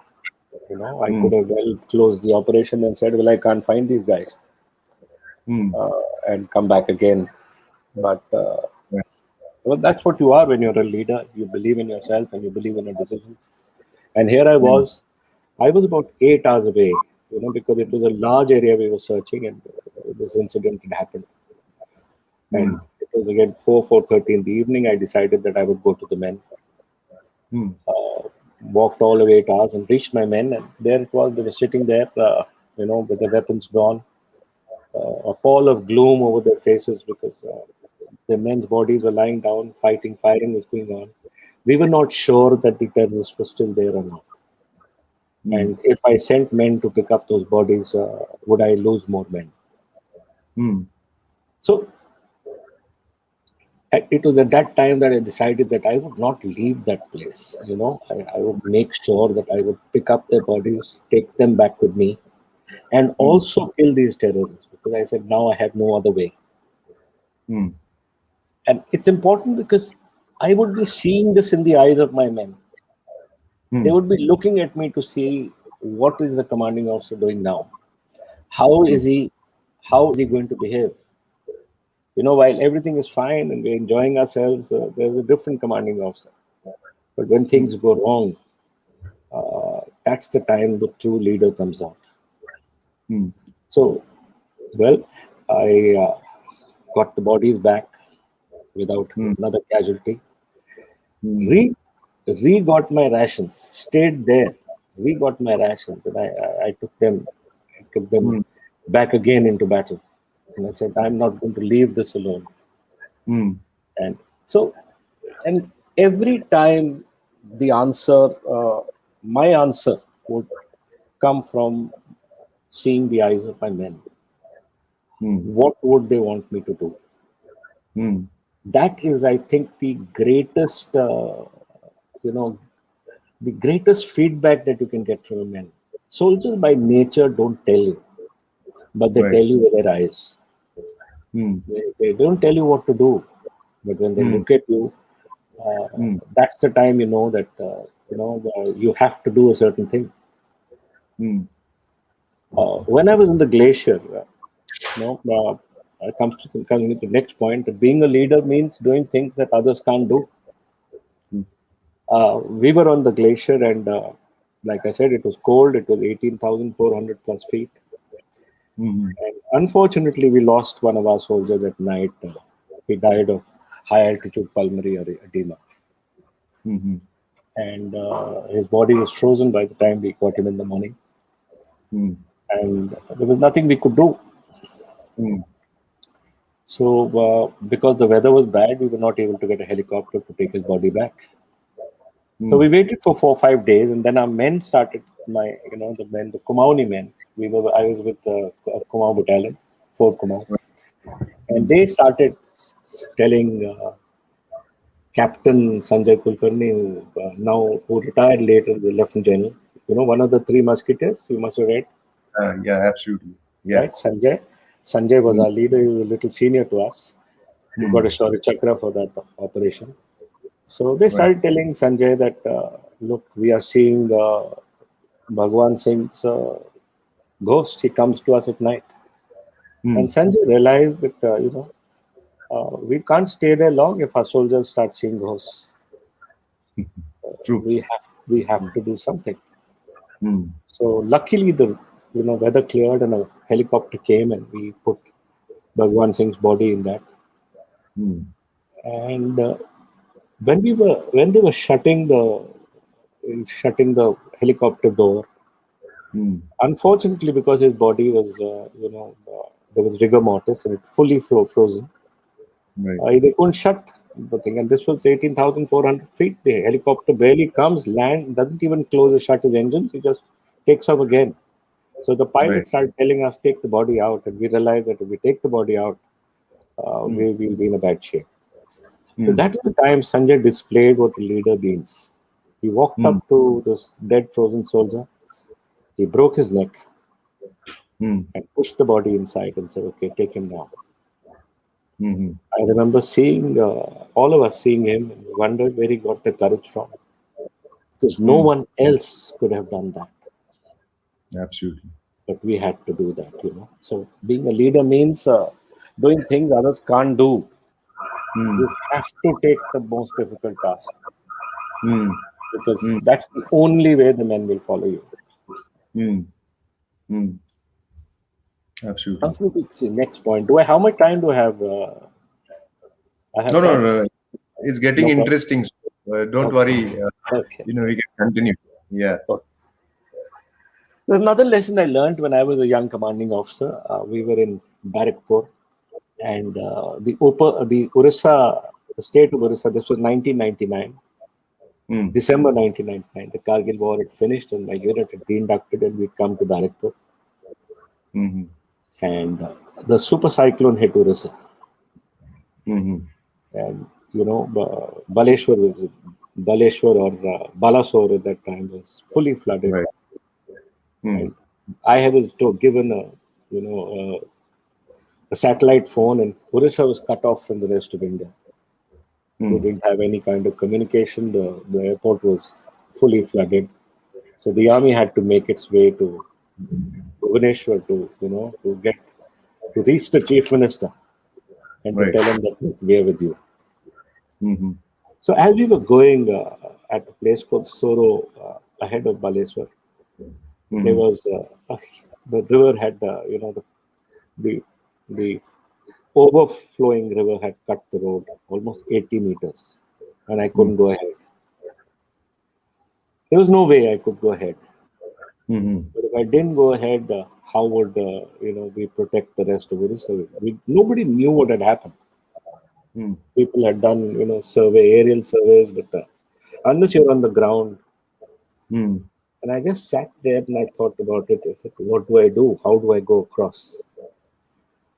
I Hmm. could have well closed the operation and said, well, I can't find these guys, Hmm. and come back again. But Right. well, that's what you are when you're a leader. You believe in yourself and you believe in your decisions. And here Hmm. I was about 8 hours away, because it was a large area we were searching, and this incident had happened. Hmm. And it was again 4:30 in the evening. I decided that I would go to the men. Hmm. Walked all the way 8 hours and reached my men, and there it was. They were sitting there, with their weapons drawn, a pall of gloom over their faces because the men's bodies were lying down, fighting, firing was going on. We were not sure that the terrorists were still there or not. Hmm. And if I sent men to pick up those bodies, would I lose more men? Hmm. So it was at that time that I decided that I would not leave that place. I would make sure that I would pick up their bodies, take them back with me, and Hmm. also kill these terrorists because I said now I have no other way. Hmm. And it's important because I would be seeing this in the eyes of my men. They Hmm. would be looking at me to see what is the commanding officer doing now. How is True. he? How is he going to behave? While everything is fine and we're enjoying ourselves, there's a different commanding officer. But when Hmm. things go wrong, that's the time the true leader comes out. Hmm. So, well, I got the bodies back without Hmm. another casualty. Hmm. Re got my rations, stayed there. We got my rations, and I took them mm, back again into battle. And I said, I'm not going to leave this alone. mm, And so, and every time the answer, my answer would come from seeing the eyes of my men. mm, What would they want me to do? mm, That is, I think, the greatest, you know, the greatest feedback that you can get from a man. Soldiers by nature don't tell you, but they right. tell you with their eyes. Mm, They don't tell you what to do, but when they mm, look at you, mm, that's the time you know that you have to do a certain thing. mm, When I was in the glacier, coming to the next point. That being a leader means doing things that others can't do. mm, We were on the glacier, and like I said, it was cold. It was 18,400 plus feet. mm, And unfortunately, we lost one of our soldiers at night. He died of high altitude pulmonary edema. mm, And his body was frozen by the time we got him in the morning. mm, And there was nothing we could do. mm, So, because the weather was bad, we were not able to get a helicopter to take his body back. So we mm, waited for 4 or 5 days, and then our men started. The Kumaoni men. I was with the Kumau battalion, Fort Kumau, and mm. they started telling Captain Sanjay Kulkarni, who retired later, the Lieutenant General. One of the Three Musketeers. You must have read, Yeah, absolutely. Yeah. right? Sanjay. Sanjay was Mm, our leader. He was a little senior to us. He got a mm, Shaurya Chakra for that operation. So they right. started telling Sanjay that, look, we are seeing Bhagwan Singh's ghost. He comes to us at night. And Mm, Sanjay realized that, we can't stay there long if our soldiers start seeing ghosts. true. We have to do something. Mm, So luckily the weather cleared and a helicopter came and we put Bhagwan Singh's body in that. mm, And when they were shutting the helicopter door, mm, unfortunately, because his body was, there was rigor mortis and it fully frozen, right. they couldn't shut the thing. And this was 18,400 feet. The helicopter barely comes, land, doesn't even close or shut his engines. He just takes off again. So the Right. pilot started telling us, take the body out. And we realized that if we take the body out, Mm, we will be in a bad shape. So mm, that was the time Sanjay displayed what a leader means. He walked mm, up to this dead frozen soldier. He broke his neck mm, and pushed the body inside and said, okay, take him now. mm, I remember seeing, all of us seeing him and wondered where he got the courage from. Because no mm. one else could have done that. Absolutely. But we had to do that. So being a leader means doing things others can't do. Mm, You have to take the most difficult task mm, because mm, that's the only way the men will follow you. mm, mm. Absolutely. Absolutely. See, next point. How much time do I have? I No, have no, time? no. It's getting No problem. interesting. Don't Okay. worry. Okay. We can continue. Yeah. Okay. There's another lesson I learned when I was a young commanding officer. We were in Barrackpur, and the Orissa, the state of Orissa. This was 1999, Mm, December 1999. The Kargil war had finished, and my unit had been inducted, and we'd come to Barrackpur, mm, and the super cyclone hit Orissa, mm, and Baleshwar or Balasore at that time was fully flooded, right. Mm, and I was given a satellite phone, and Orissa was cut off from the rest of India. We mm, didn't have any kind of communication. The airport was fully flooded, so the army had to make its way to Bhubaneswar to reach the chief minister and to right. tell him that look, we're with you. Mm, So as we were going at a place called Soro ahead of Baleswar, there mm, was the river had the the overflowing river had cut the road almost 80 meters, and I mm, couldn't go ahead. There was no way I could go ahead. Mm-hmm. But if I didn't go ahead, how would we protect the rest of Orissa? Nobody knew what had happened. Mm. People had done aerial surveys, but unless you're on the ground, Mm. and I just sat there and I thought about it. I said, what do I do? How do I go across?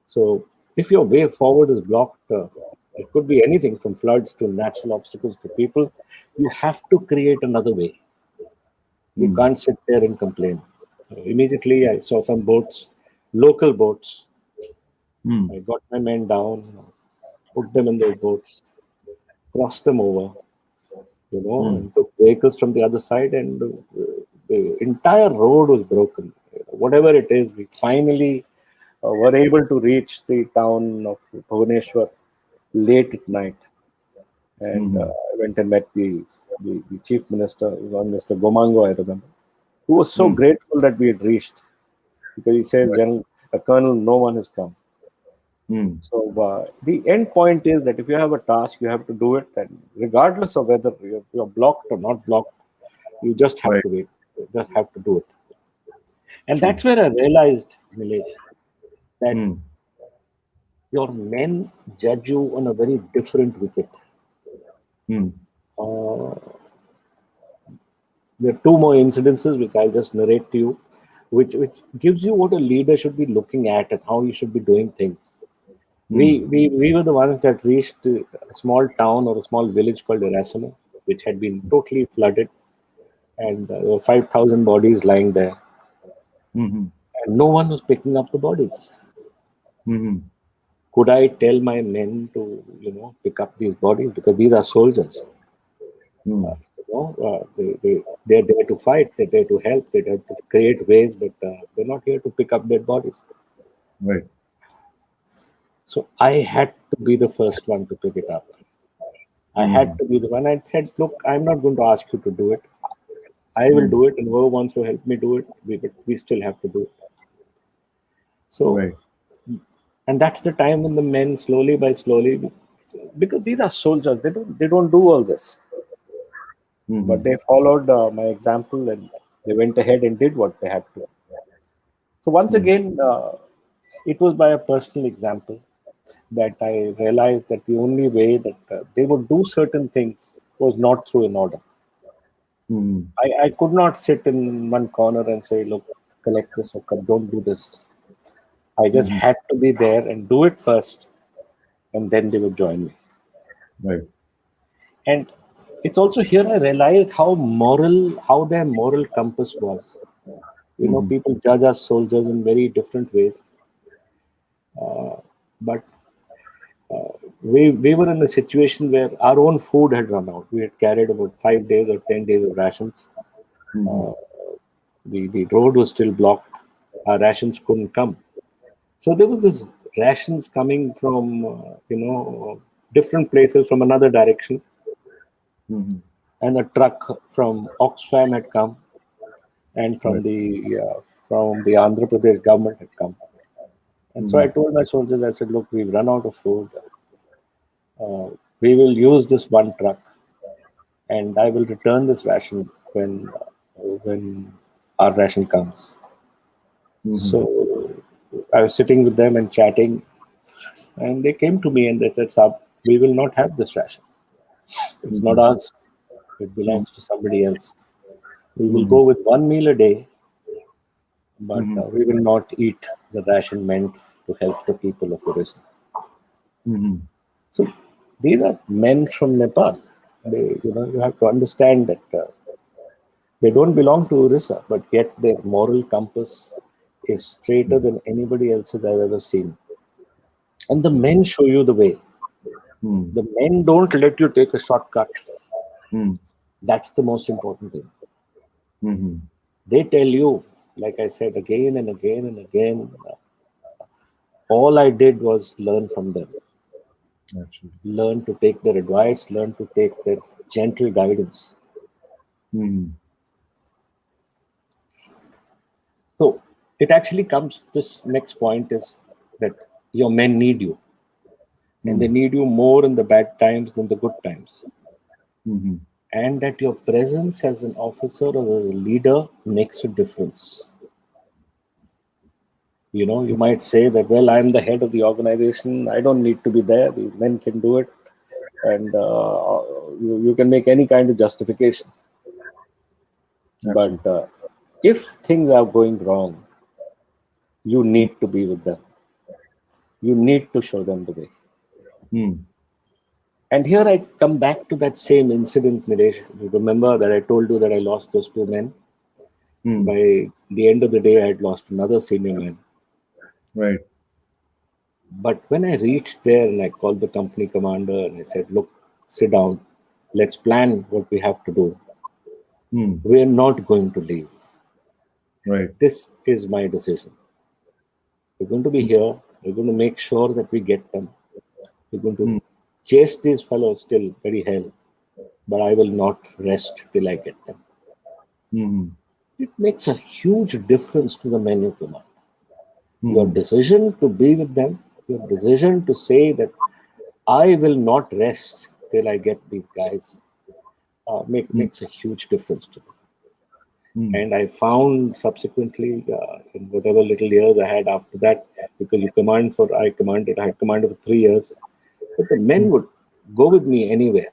So if your way forward is blocked, it could be anything from floods to natural obstacles to people. You have to create another way. You Mm. can't sit there and complain. So immediately, I saw some boats, local boats. Mm. I got my men down, put them in those boats, crossed them over, Mm. and took vehicles from the other side, and the entire road was broken. Whatever it is, we finally were able to reach the town of Bhubaneswar late at night. And Mm. I went and met the chief minister, one Mr. Gomango, I remember, who was so Mm. grateful that we had reached, because he says, Right. General, Colonel, no one has come. Mm. So the end point is that if you have a task, you have to do it, and regardless of whether you're blocked or not blocked, you just have Right. to wait. You just have to do it. And True. that's where I realized, Nilesh, that Mm. your men judge you on a very different wicket. Mm. Uh, there are two more incidences which I'll just narrate to you, which gives you what a leader should be looking at and how you should be doing things. Mm. We were the ones that reached a small town or a small village called Assam, which had been totally flooded, and there were 5,000 bodies lying there, Mm. and no one was picking up the bodies. Mm. Could I tell my men to, pick up these bodies, because these are soldiers? Mm. They're there to fight, they're there to help, they're there to create ways, but they're not here to pick up dead bodies. Right. So I had to be the first one to pick it up. I had Mm. to be the one. I said, look, I'm not going to ask you to do it. I will Mm. do it, and whoever wants to help me do it, but we still have to do it. So, Right. and that's the time when the men slowly by slowly, because these are soldiers, they don't do all this, but Mm. they followed my example, and they went ahead and did what they had to. So once Mm. again, it was by a personal example that I realized that the only way that they would do certain things was not through an order. Mm. I could not sit in one corner and say, look, collect this or don't do this. I just Mm. had to be there and do it first, and then they would join me. Right. And it's also here I realized how their moral compass was. Mm. People judge us soldiers in very different ways, but we were in a situation where our own food had run out. We had carried about 5 days or 10 days of rations. Mm. The road was still blocked. Our rations couldn't come. So there was this rations coming from different places from another direction, Mm. and a truck from Oxfam had come, and Right. from the Andhra Pradesh government had come. And so I Mm. told my soldiers, I said, look, we've run out of food. Uh, we will use this one truck, and I will return this ration when our ration comes. Mm. So I was sitting with them and chatting, and they came to me and they said, Sab, we will not have this ration. It's not Mm. ours. It Mm. belongs to somebody else. We will Mm. go with one meal a day, but Mm. we will not eat the ration meant to help the people of Orissa. Mm. So these are men from Nepal. You have to understand that they don't belong to Orissa, but yet their moral compass is straighter than anybody else's I've ever seen. And the men show you the way. Mm. The men don't let you take a shortcut. Mm. That's the most important thing. Mm. They tell you, like I said again and again and again, all I did was learn from them, Absolutely. learn to take their advice, learn to take their gentle guidance. Mm. So it actually comes, this next point is that your men need you, and they Mm. need you more in the bad times than the good times. Mm. and that your presence as an officer or as a leader makes a difference. You might say that, well, I'm the head of the organization. I don't need to be there. The men can do it. And you can make any kind of justification. Absolutely. But if things are going wrong, you need to be with them. You need to show them the way. And here I come back to that same incident, Nilesh. You remember that I told you that I lost those two men? By the end of the day, I had lost another senior man. Right. But when I reached there and I called the company commander and I said, look, sit down. Let's plan what we have to do. We're not going to leave. Right. This is my decision. We're going to be here. We're going to make sure that we get them. We're going to chase these fellows till very hell. But I will not rest till I get them. It makes a huge difference to the men you command. Your decision to be with them, your decision to say that I will not rest till I get these guys, makes a huge difference to them. And I found subsequently, in whatever little years I had after that, because I had commanded for 3 years, but the men would go with me anywhere.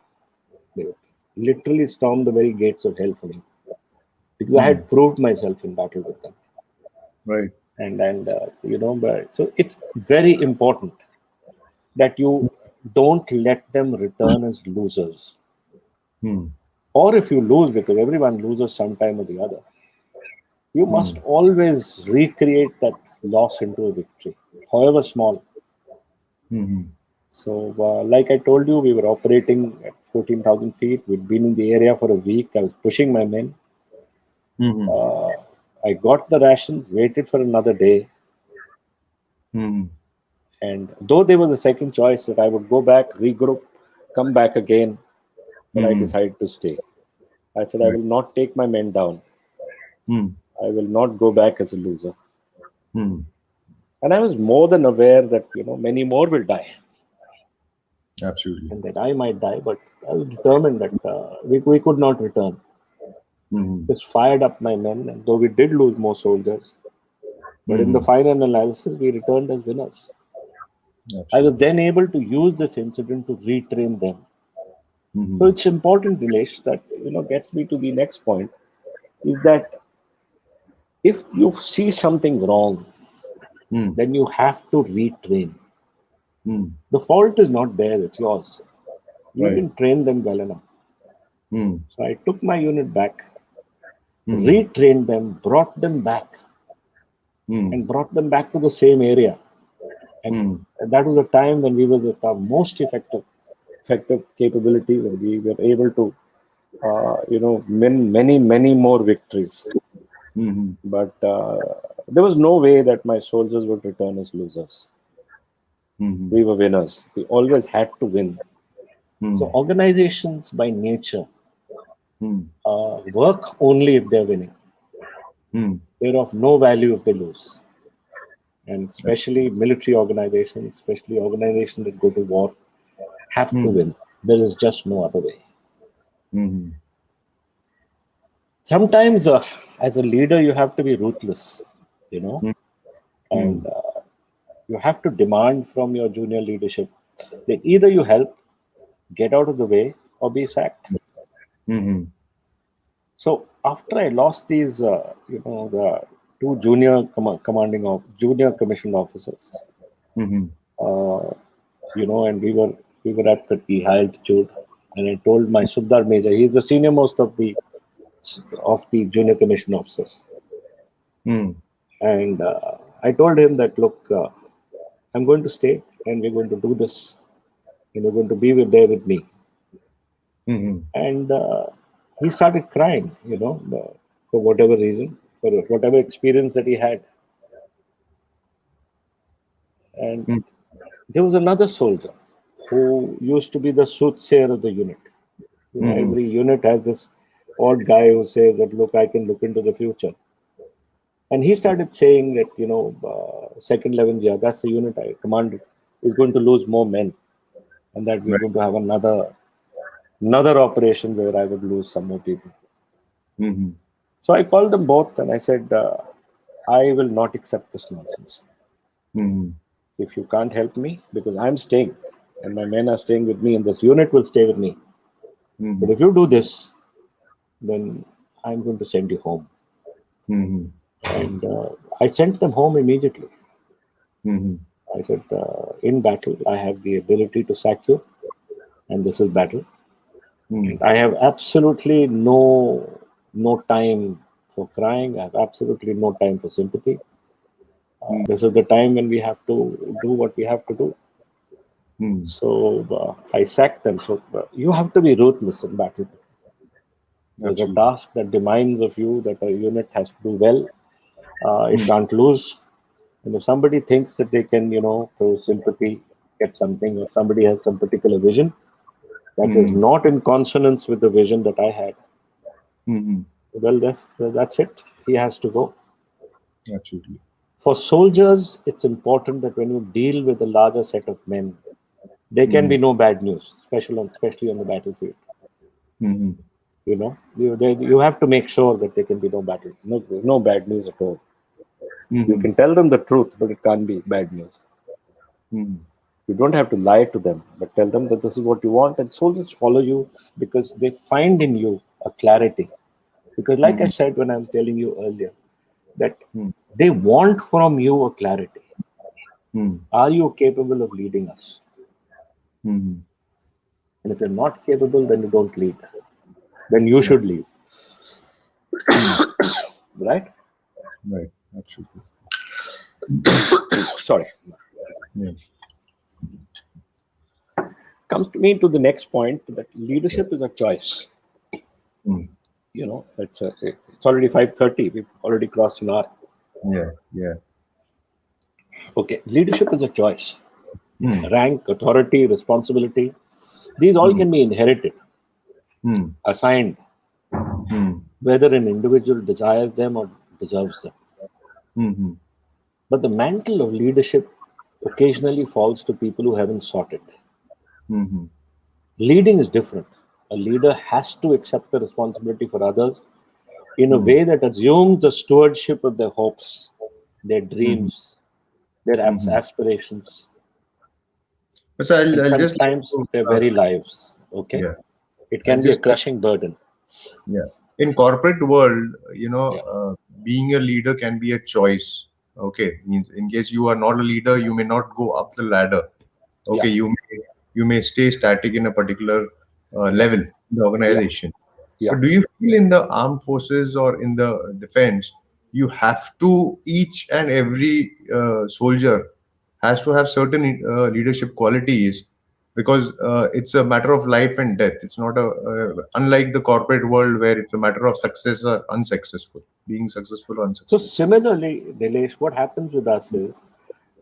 They would literally storm the very gates of hell for me, because I had proved myself in battle with them. Right. But so it's very important that you don't let them return as losers. Or if you lose, because everyone loses sometime or the other, you must always recreate that loss into a victory, however small. So, like I told you, we were operating at 14,000 feet. We'd been in the area for a week. I was pushing my men. I got the rations, waited for another day. And though there was a second choice that I would go back, regroup, come back again, but I decided to stay. I said, I will not take my men down. I will not go back as a loser. And I was more than aware that, many more will die. Absolutely. And that I might die, but I was determined that we could not return. Just fired up my men, and though we did lose more soldiers, but in the final analysis, we returned as winners. Absolutely. I was then able to use this incident to retrain them. So it's important, Nilesh, that gets me to the next point, is that if you see something wrong, then you have to retrain. The fault is not there, it's yours. You didn't train them well enough. So I took my unit back, retrained them, brought them back, and brought them back to the same area. And that was a time when we were at our most effective capability, when we were able to, win many more victories. But there was no way that my soldiers would return as losers. We were winners. We always had to win. So organizations by nature work only if they're winning. They're of no value if they lose. And especially military organizations, especially organizations that go to war, have to win. There is just no other way. Sometimes, as a leader, you have to be ruthless, and you have to demand from your junior leadership that either you help, get out of the way, or be sacked. So after I lost these, the two junior junior commissioned officers, and we were at the high altitude, and I told my Subdar Major, he's the senior most of the junior commissioned officers, and I told him that, look, I'm going to stay, and we're going to do this, and you're going to be there with me. And he started crying, for whatever reason, for whatever experience that he had. And there was another soldier who used to be the soothsayer of the unit. Every unit has this odd guy who says that, look, I can look into the future. And he started saying that, second 11th, that's the unit I commanded, is going to lose more men, and that we're going to have another another operation where I would lose some more people. Mm-hmm. So I called them both and I said, I will not accept this nonsense. Mm-hmm. If you can't help me, because I'm staying and my men are staying with me and this unit will stay with me. Mm-hmm. But if you do this, then I'm going to send you home. Mm-hmm. And I sent them home immediately. Mm-hmm. I said, in battle, I have the ability to sack you, and this is battle. And I have absolutely no time for crying. I have absolutely no time for sympathy. This is the time when we have to do what we have to do. Mm-hmm. So I sacked them. So you have to be ruthless in battle. There's a Absolutely. task that demands of you that a unit has to do well. It can't lose. And if somebody thinks that they can, through sympathy, get something, or somebody has some particular vision that is not in consonance with the vision that I had, Mm-hmm. well, that's it. He has to go. Absolutely. For soldiers, it's important that when you deal with a larger set of men, there can be no bad news, especially on the battlefield. Mm-hmm. You have to make sure that there can be no bad news at all. You Mm-hmm. can tell them the truth, but it can't be bad news. Mm-hmm. You don't have to lie to them, but tell them that this is what you want, and soldiers follow you because they find in you a clarity. Because, like I said when I was telling you earlier, that they want from you a clarity. Mm-hmm. Are you capable of leading us? Mm-hmm. And if you're not capable, then you don't lead. Then you should lead. Right? Right. Absolutely. Sorry. Yeah. Comes to me to the next point that leadership is a choice. Mm. It's already 5:30. We've already crossed an hour. Yeah. Yeah. Okay, leadership is a choice. Mm. Rank, authority, responsibility, these all can be inherited, Mm. assigned, Mm. whether an individual desires them or deserves them. Mm-hmm. But the mantle of leadership occasionally falls to people who haven't sought it. Mm-hmm. Leading is different. A leader has to accept the responsibility for others in a way that assumes the stewardship of their hopes, their dreams, their aspirations, So and I'll just sometimes their very lives. Okay, yeah. it I'll can be a just crushing burden. Yeah. In corporate world, Yeah, being a leader can be a choice. Okay. Means in case you are not a leader, you may not go up the ladder. yeah, Okay. You may stay static in a particular level in the yeah, organization. yeah. But do you feel in the armed forces or in the defense, you have to each and every soldier has to have certain leadership qualities because it's a matter of life and death. It's not unlike the corporate world where it's a matter of success or unsuccessful, being successful or So unsuccessful. similarly, Nilesh, what happens with us is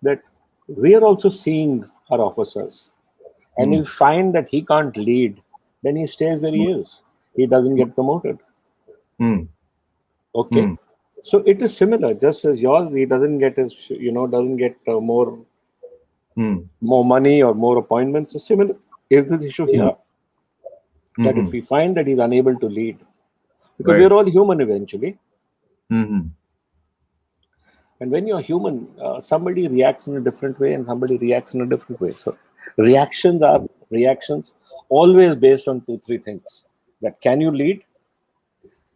that we are also seeing our officers, and Mm. if we find that he can't lead, then he stays where he is. He doesn't get promoted. Mm. Okay, Mm. so it is similar, just as yours. He doesn't get doesn't get Mm. more money or more appointments. So similar is this issue Mm. here, that if Mhm. we find that he's unable to lead, because we Right. are all human eventually, Mhm. and when you're human, somebody reacts in a different way and somebody reacts in a different way. So reactions are reactions always based on two, three things. That can you lead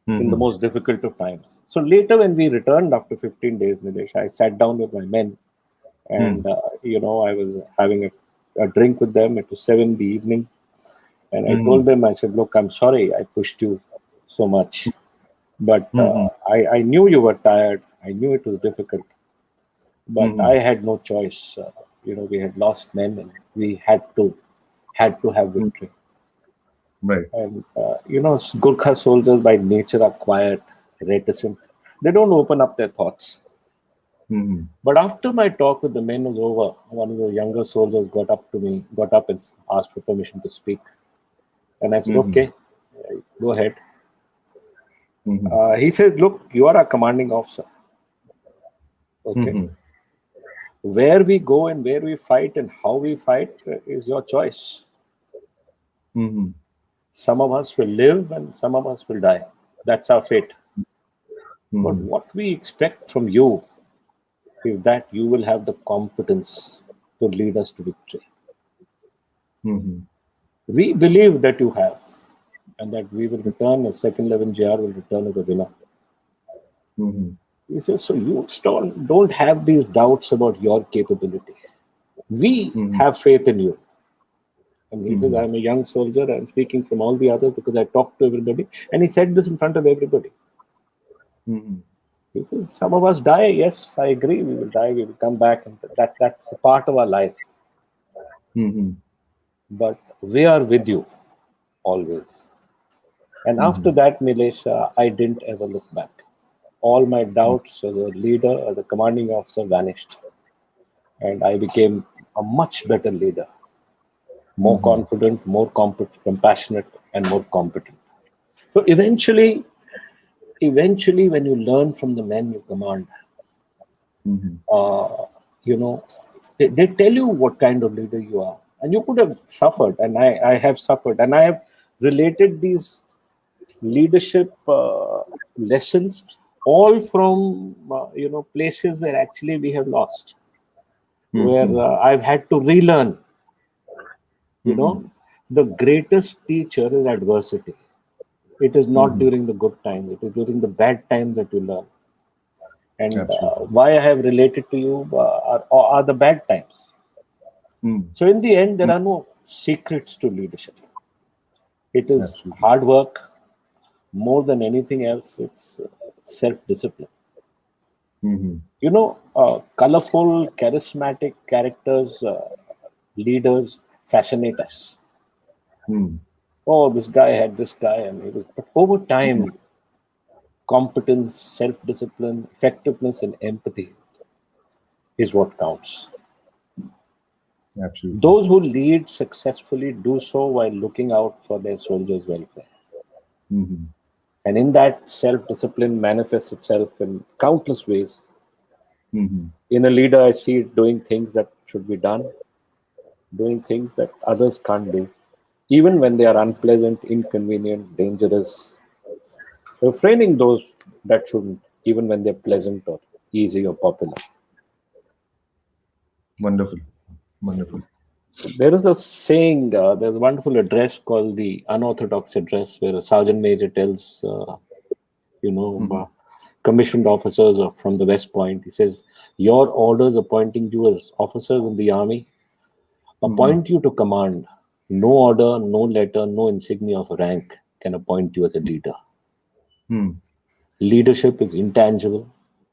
in the Mhm. most difficult of times? So later when we returned after 15 days, Nilesh, I sat down with my men Mm. and, I was having a drink with them. It was 7 in the evening. And I Mhm. told them, I said, look, I'm sorry I pushed you so much. But Mhm. I knew you were tired. I knew it was difficult. But Mhm. I had no choice. We had lost men, and we had to have Mm. victory. Right. And Gurkha soldiers by nature are quiet, reticent. They don't open up their thoughts. Mhm. But after my talk with the men was over, one of the younger soldiers got up and asked for permission to speak. And I said, Mhm. okay, go ahead. Mhm. He said, look, you are a commanding officer. Okay. Mhm. Where we go and where we fight and how we fight is your choice. Mhm. Some of us will live and some of us will die. That's our fate. But Mhm. what we expect from you is that you will have the competence to lead us to victory. Mhm. We believe that you have, and that we will return as second 11 JR will return as a winner. Mhm. He says, so you don't have these doubts about your capability. We Mhm. have faith in you. And he says, Mhm. I'm a young soldier. I'm speaking from all the others because I talk to everybody. And he said this in front of everybody. Mhm. He says, some of us die. Yes, I agree. We will die. We will come back. And that's a part of our life. Mhm. But we are with you always. And after Mhm. that, Nilesh, I didn't ever look back. All my doubts as a leader, as a commanding officer vanished. And I became a much better leader, more Mhm. confident, more compassionate, and more competent. So eventually, when you learn from the men you command, Mhm. uh, you know, they tell you what kind of leader you are. And you could have suffered, and I have suffered, and I have related these leadership lessons all from places where actually we have lost, where Mhm. I've had to relearn. You Mhm. know, the greatest teacher is adversity. It is not Mhm. during the good times; it is during the bad times that you learn. And Absolutely. why I have related to you are the bad times. Mhm. So in the end, there Mhm. are no secrets to leadership. It is Absolutely. hard work more than anything else. It's self-discipline. Mhm. Colorful, charismatic characters, leaders fascinate us. Mhm. Oh, this guy had this guy, and but over Mhm. time, competence, self-discipline, effectiveness, and empathy is what counts. Absolutely. Those who lead successfully do so while looking out for their soldiers' welfare. Mhm. And in that, self-discipline manifests itself in countless ways. Mhm. In a leader, I see it doing things that should be done, doing things that others can't do, even when they are unpleasant, inconvenient, dangerous, refraining those that shouldn't, even when they're pleasant or easy or popular. Wonderful. Wonderful. There is a saying, there's a wonderful address called the Unorthodox Address, where a sergeant major tells, you know, Mhm. uh, commissioned officers from the West Point, he says, your orders appointing you as officers in the army Mhm. appoint you to command. No order, no letter, no insignia of rank can appoint you as a leader. Mhm. Leadership is intangible.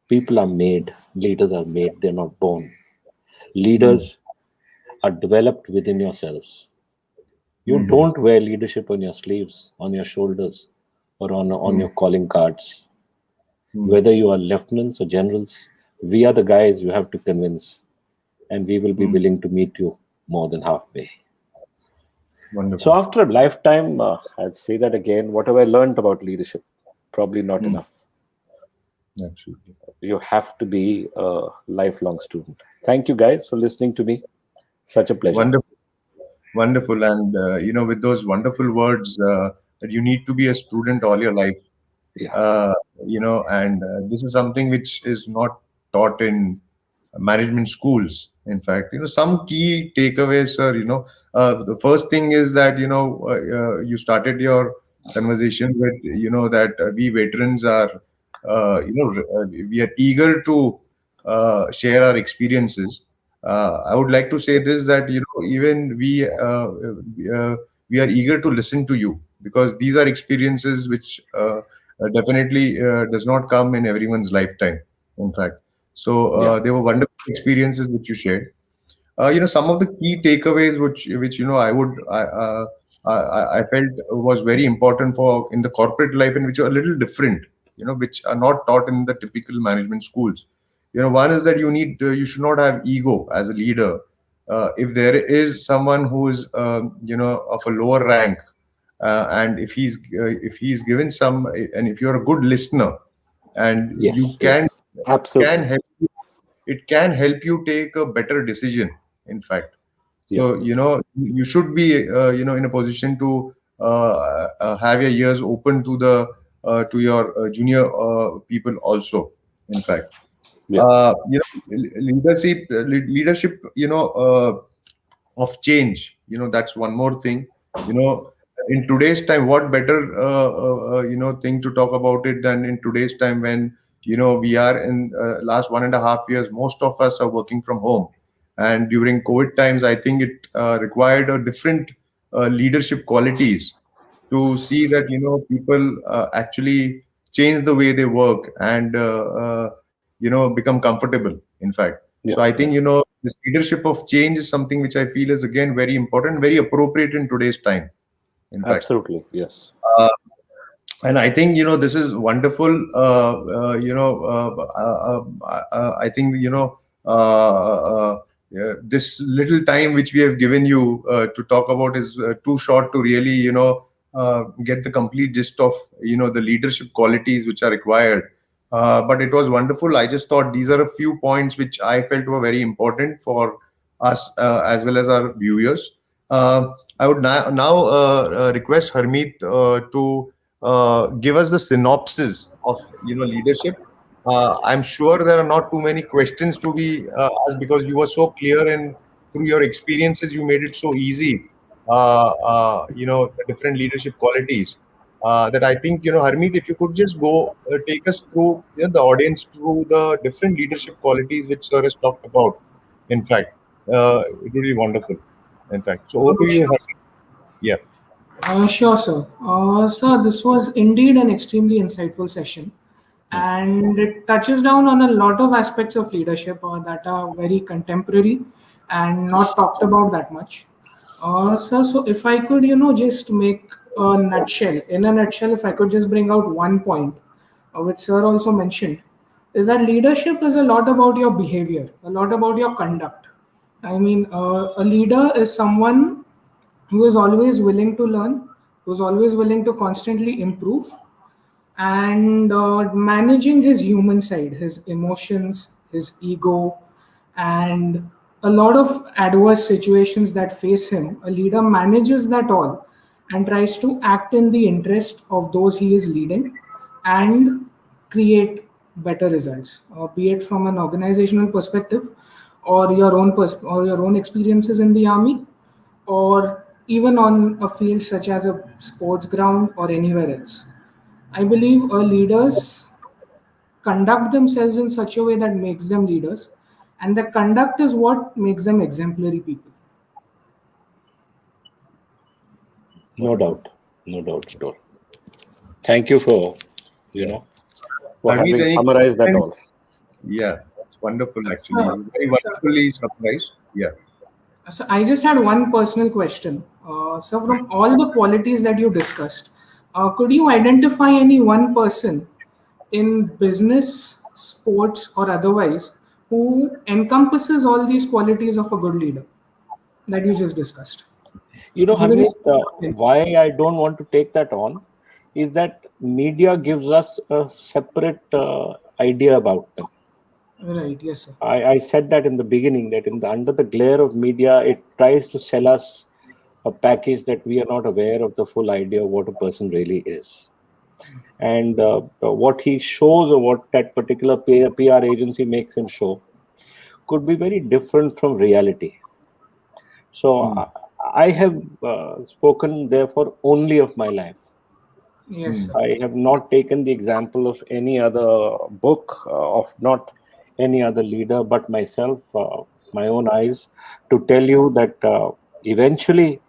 People are made, leaders are made, they're not born. Mhm. Leaders are developed within yourselves. You Mhm. don't wear leadership on your sleeves, on your shoulders, or on Mhm. your calling cards. Mhm. Whether you are lieutenants or generals, we are the guys you have to convince, and we will be Mhm. willing to meet you more than halfway. So Wonderful. after a lifetime, I'll say that again, what have I learned about leadership? Probably not Mhm. enough. Absolutely. You have to be a lifelong student. Thank you guys for listening to me. Such a pleasure. Wonderful. Wonderful. And, with those wonderful words, that you need to be a student all your life. Yeah. And this is something which is not taught in management schools. In fact, some key takeaways, sir. The first thing is that you started your conversation with that we veterans are we are eager to share our experiences. I would like to say this, that even we are eager to listen to you, because these are experiences which definitely does not come in everyone's lifetime, in fact. So Yeah. they were wonderful experiences which you shared. Some of the key takeaways which I felt was very important for in the corporate life, and which are a little different, which are not taught in the typical management schools. One is that you should not have ego as a leader. If there is someone who is of a lower rank, and if he's given some, and if you're a good listener, and you Yes. Yes. can Absolutely. help it can help you take a better decision, in fact. Yeah. So you should be in a position to have your ears open to the to your junior people also. In fact, Yeah. leadership, of change. That's one more thing. In today's time, what better thing to talk about it than in today's time, when we are in last 1.5 years, most of us are working from home, and during COVID times, I think it required a different leadership qualities to see that people actually change the way they work, and become comfortable, in fact. So Yeah. I think this leadership of change is something which I feel is again very important, very appropriate in today's time, in fact. Absolutely. Yes. uh, and I think this is wonderful. I think this little time which we have given you to talk about is too short to really get the complete gist of the leadership qualities which are required. But it was wonderful. I just thought these are a few points which I felt were very important for us, as well as our viewers. I would now request Harmeet to give us the synopsis of leadership. I'm sure there are not too many questions to be asked, because you were so clear, and through your experiences you made it so easy. The different leadership qualities. That I think, Harmeet, if you could just go take us through, the audience, through the different leadership qualities which sir has talked about. In fact, it would be wonderful. In fact, so over to you, Sure, Harmeet. Yeah. sure, sir. Sir, this was indeed an extremely insightful session, Mm. and it touches down on a lot of aspects of leadership that are very contemporary and not talked about that much. Sir, so if I could, just make a nutshell, in a nutshell, if I could just bring out one point, which sir also mentioned, is that leadership is a lot about your behavior, a lot about your conduct. I mean, a leader is someone who is always willing to learn, who is always willing to constantly improve, and managing his human side, his emotions, his ego, and a lot of adverse situations that face him. A leader manages that all and tries to act in the interest of those he is leading and create better results, be it from an organizational perspective or your own experiences in the army, or even on a field such as a sports ground or anywhere else. I believe leaders conduct themselves in such a way that makes them leaders, and the conduct is what makes them exemplary people. No doubt. No doubt at all. Thank you for, you Yeah. know, for Harmeet, having any summarized that comments? all. Yeah, that's wonderful. Actually, So, you very so, wonderfully surprised. Yeah. so I just had one personal question. So, from all the qualities that you discussed, could you identify any one person in business, sports, or otherwise who encompasses all these qualities of a good leader that you just discussed? You know, If you could Harmeet, just why I don't want to take that on is that media gives us a separate idea about them. right, yes, sir. I said that in the beginning, that under the glare of media, it tries to sell us a package that we are not aware of the full idea of what a person really is. And what he shows, or what that particular PR agency makes him show, could be very different from reality. So Hmm. I have spoken, therefore, only of my life. Yes, Hmm. sir. I have not taken the example of any other book, of not any other leader, but myself, my own eyes, to tell you that eventually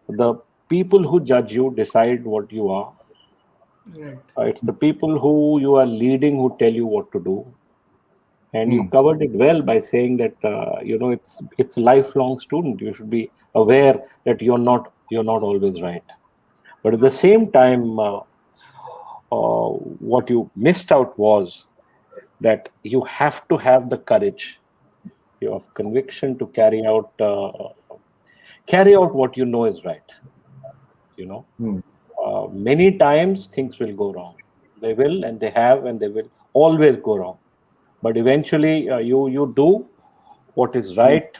the people who judge you decide what you are. Right. It's the people who you are leading who tell you what to do. And you Hmm. covered it well by saying that it's a lifelong student. You should be aware that you're not always right. But at the same time, what you missed out was that you have to have the courage, you have conviction to carry out what you know is right. You know, Hmm. many times things will go wrong. They will, and they have, and they will always go wrong. But eventually, you do what is Hmm. right,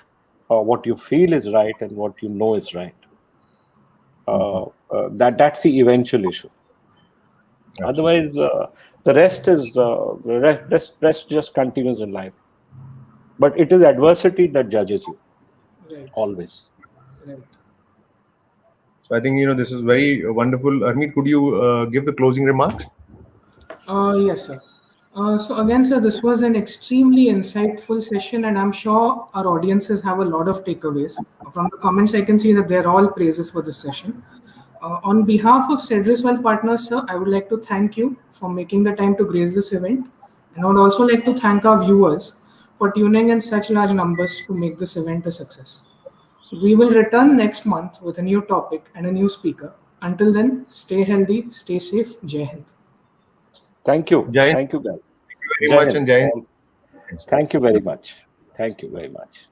what you feel is right, and what you know is right. Hmm. that's the eventual issue. Otherwise, the rest is rest just continues in life. But it is adversity that judges you Right. always. Right. So I think this is very wonderful. Armit, could you give the closing remarks? Yes, sir. So again, sir, this was an extremely insightful session, and I'm sure our audiences have a lot of takeaways. From the comments, I can see that they're all praises for this session. On behalf of Cedrus Wealth Partners, sir, I would like to thank you for making the time to grace this event. And I would also like to thank our viewers for tuning in such large numbers to make this event a success. We will return next month with a new topic and a new speaker. Until then, stay healthy, stay safe. Jai Hind. Thank you. Jai Hind. Thank you, guys. Thank you very Jai much, Hind. and Jai Hind. Thank you very much. Thank you very much.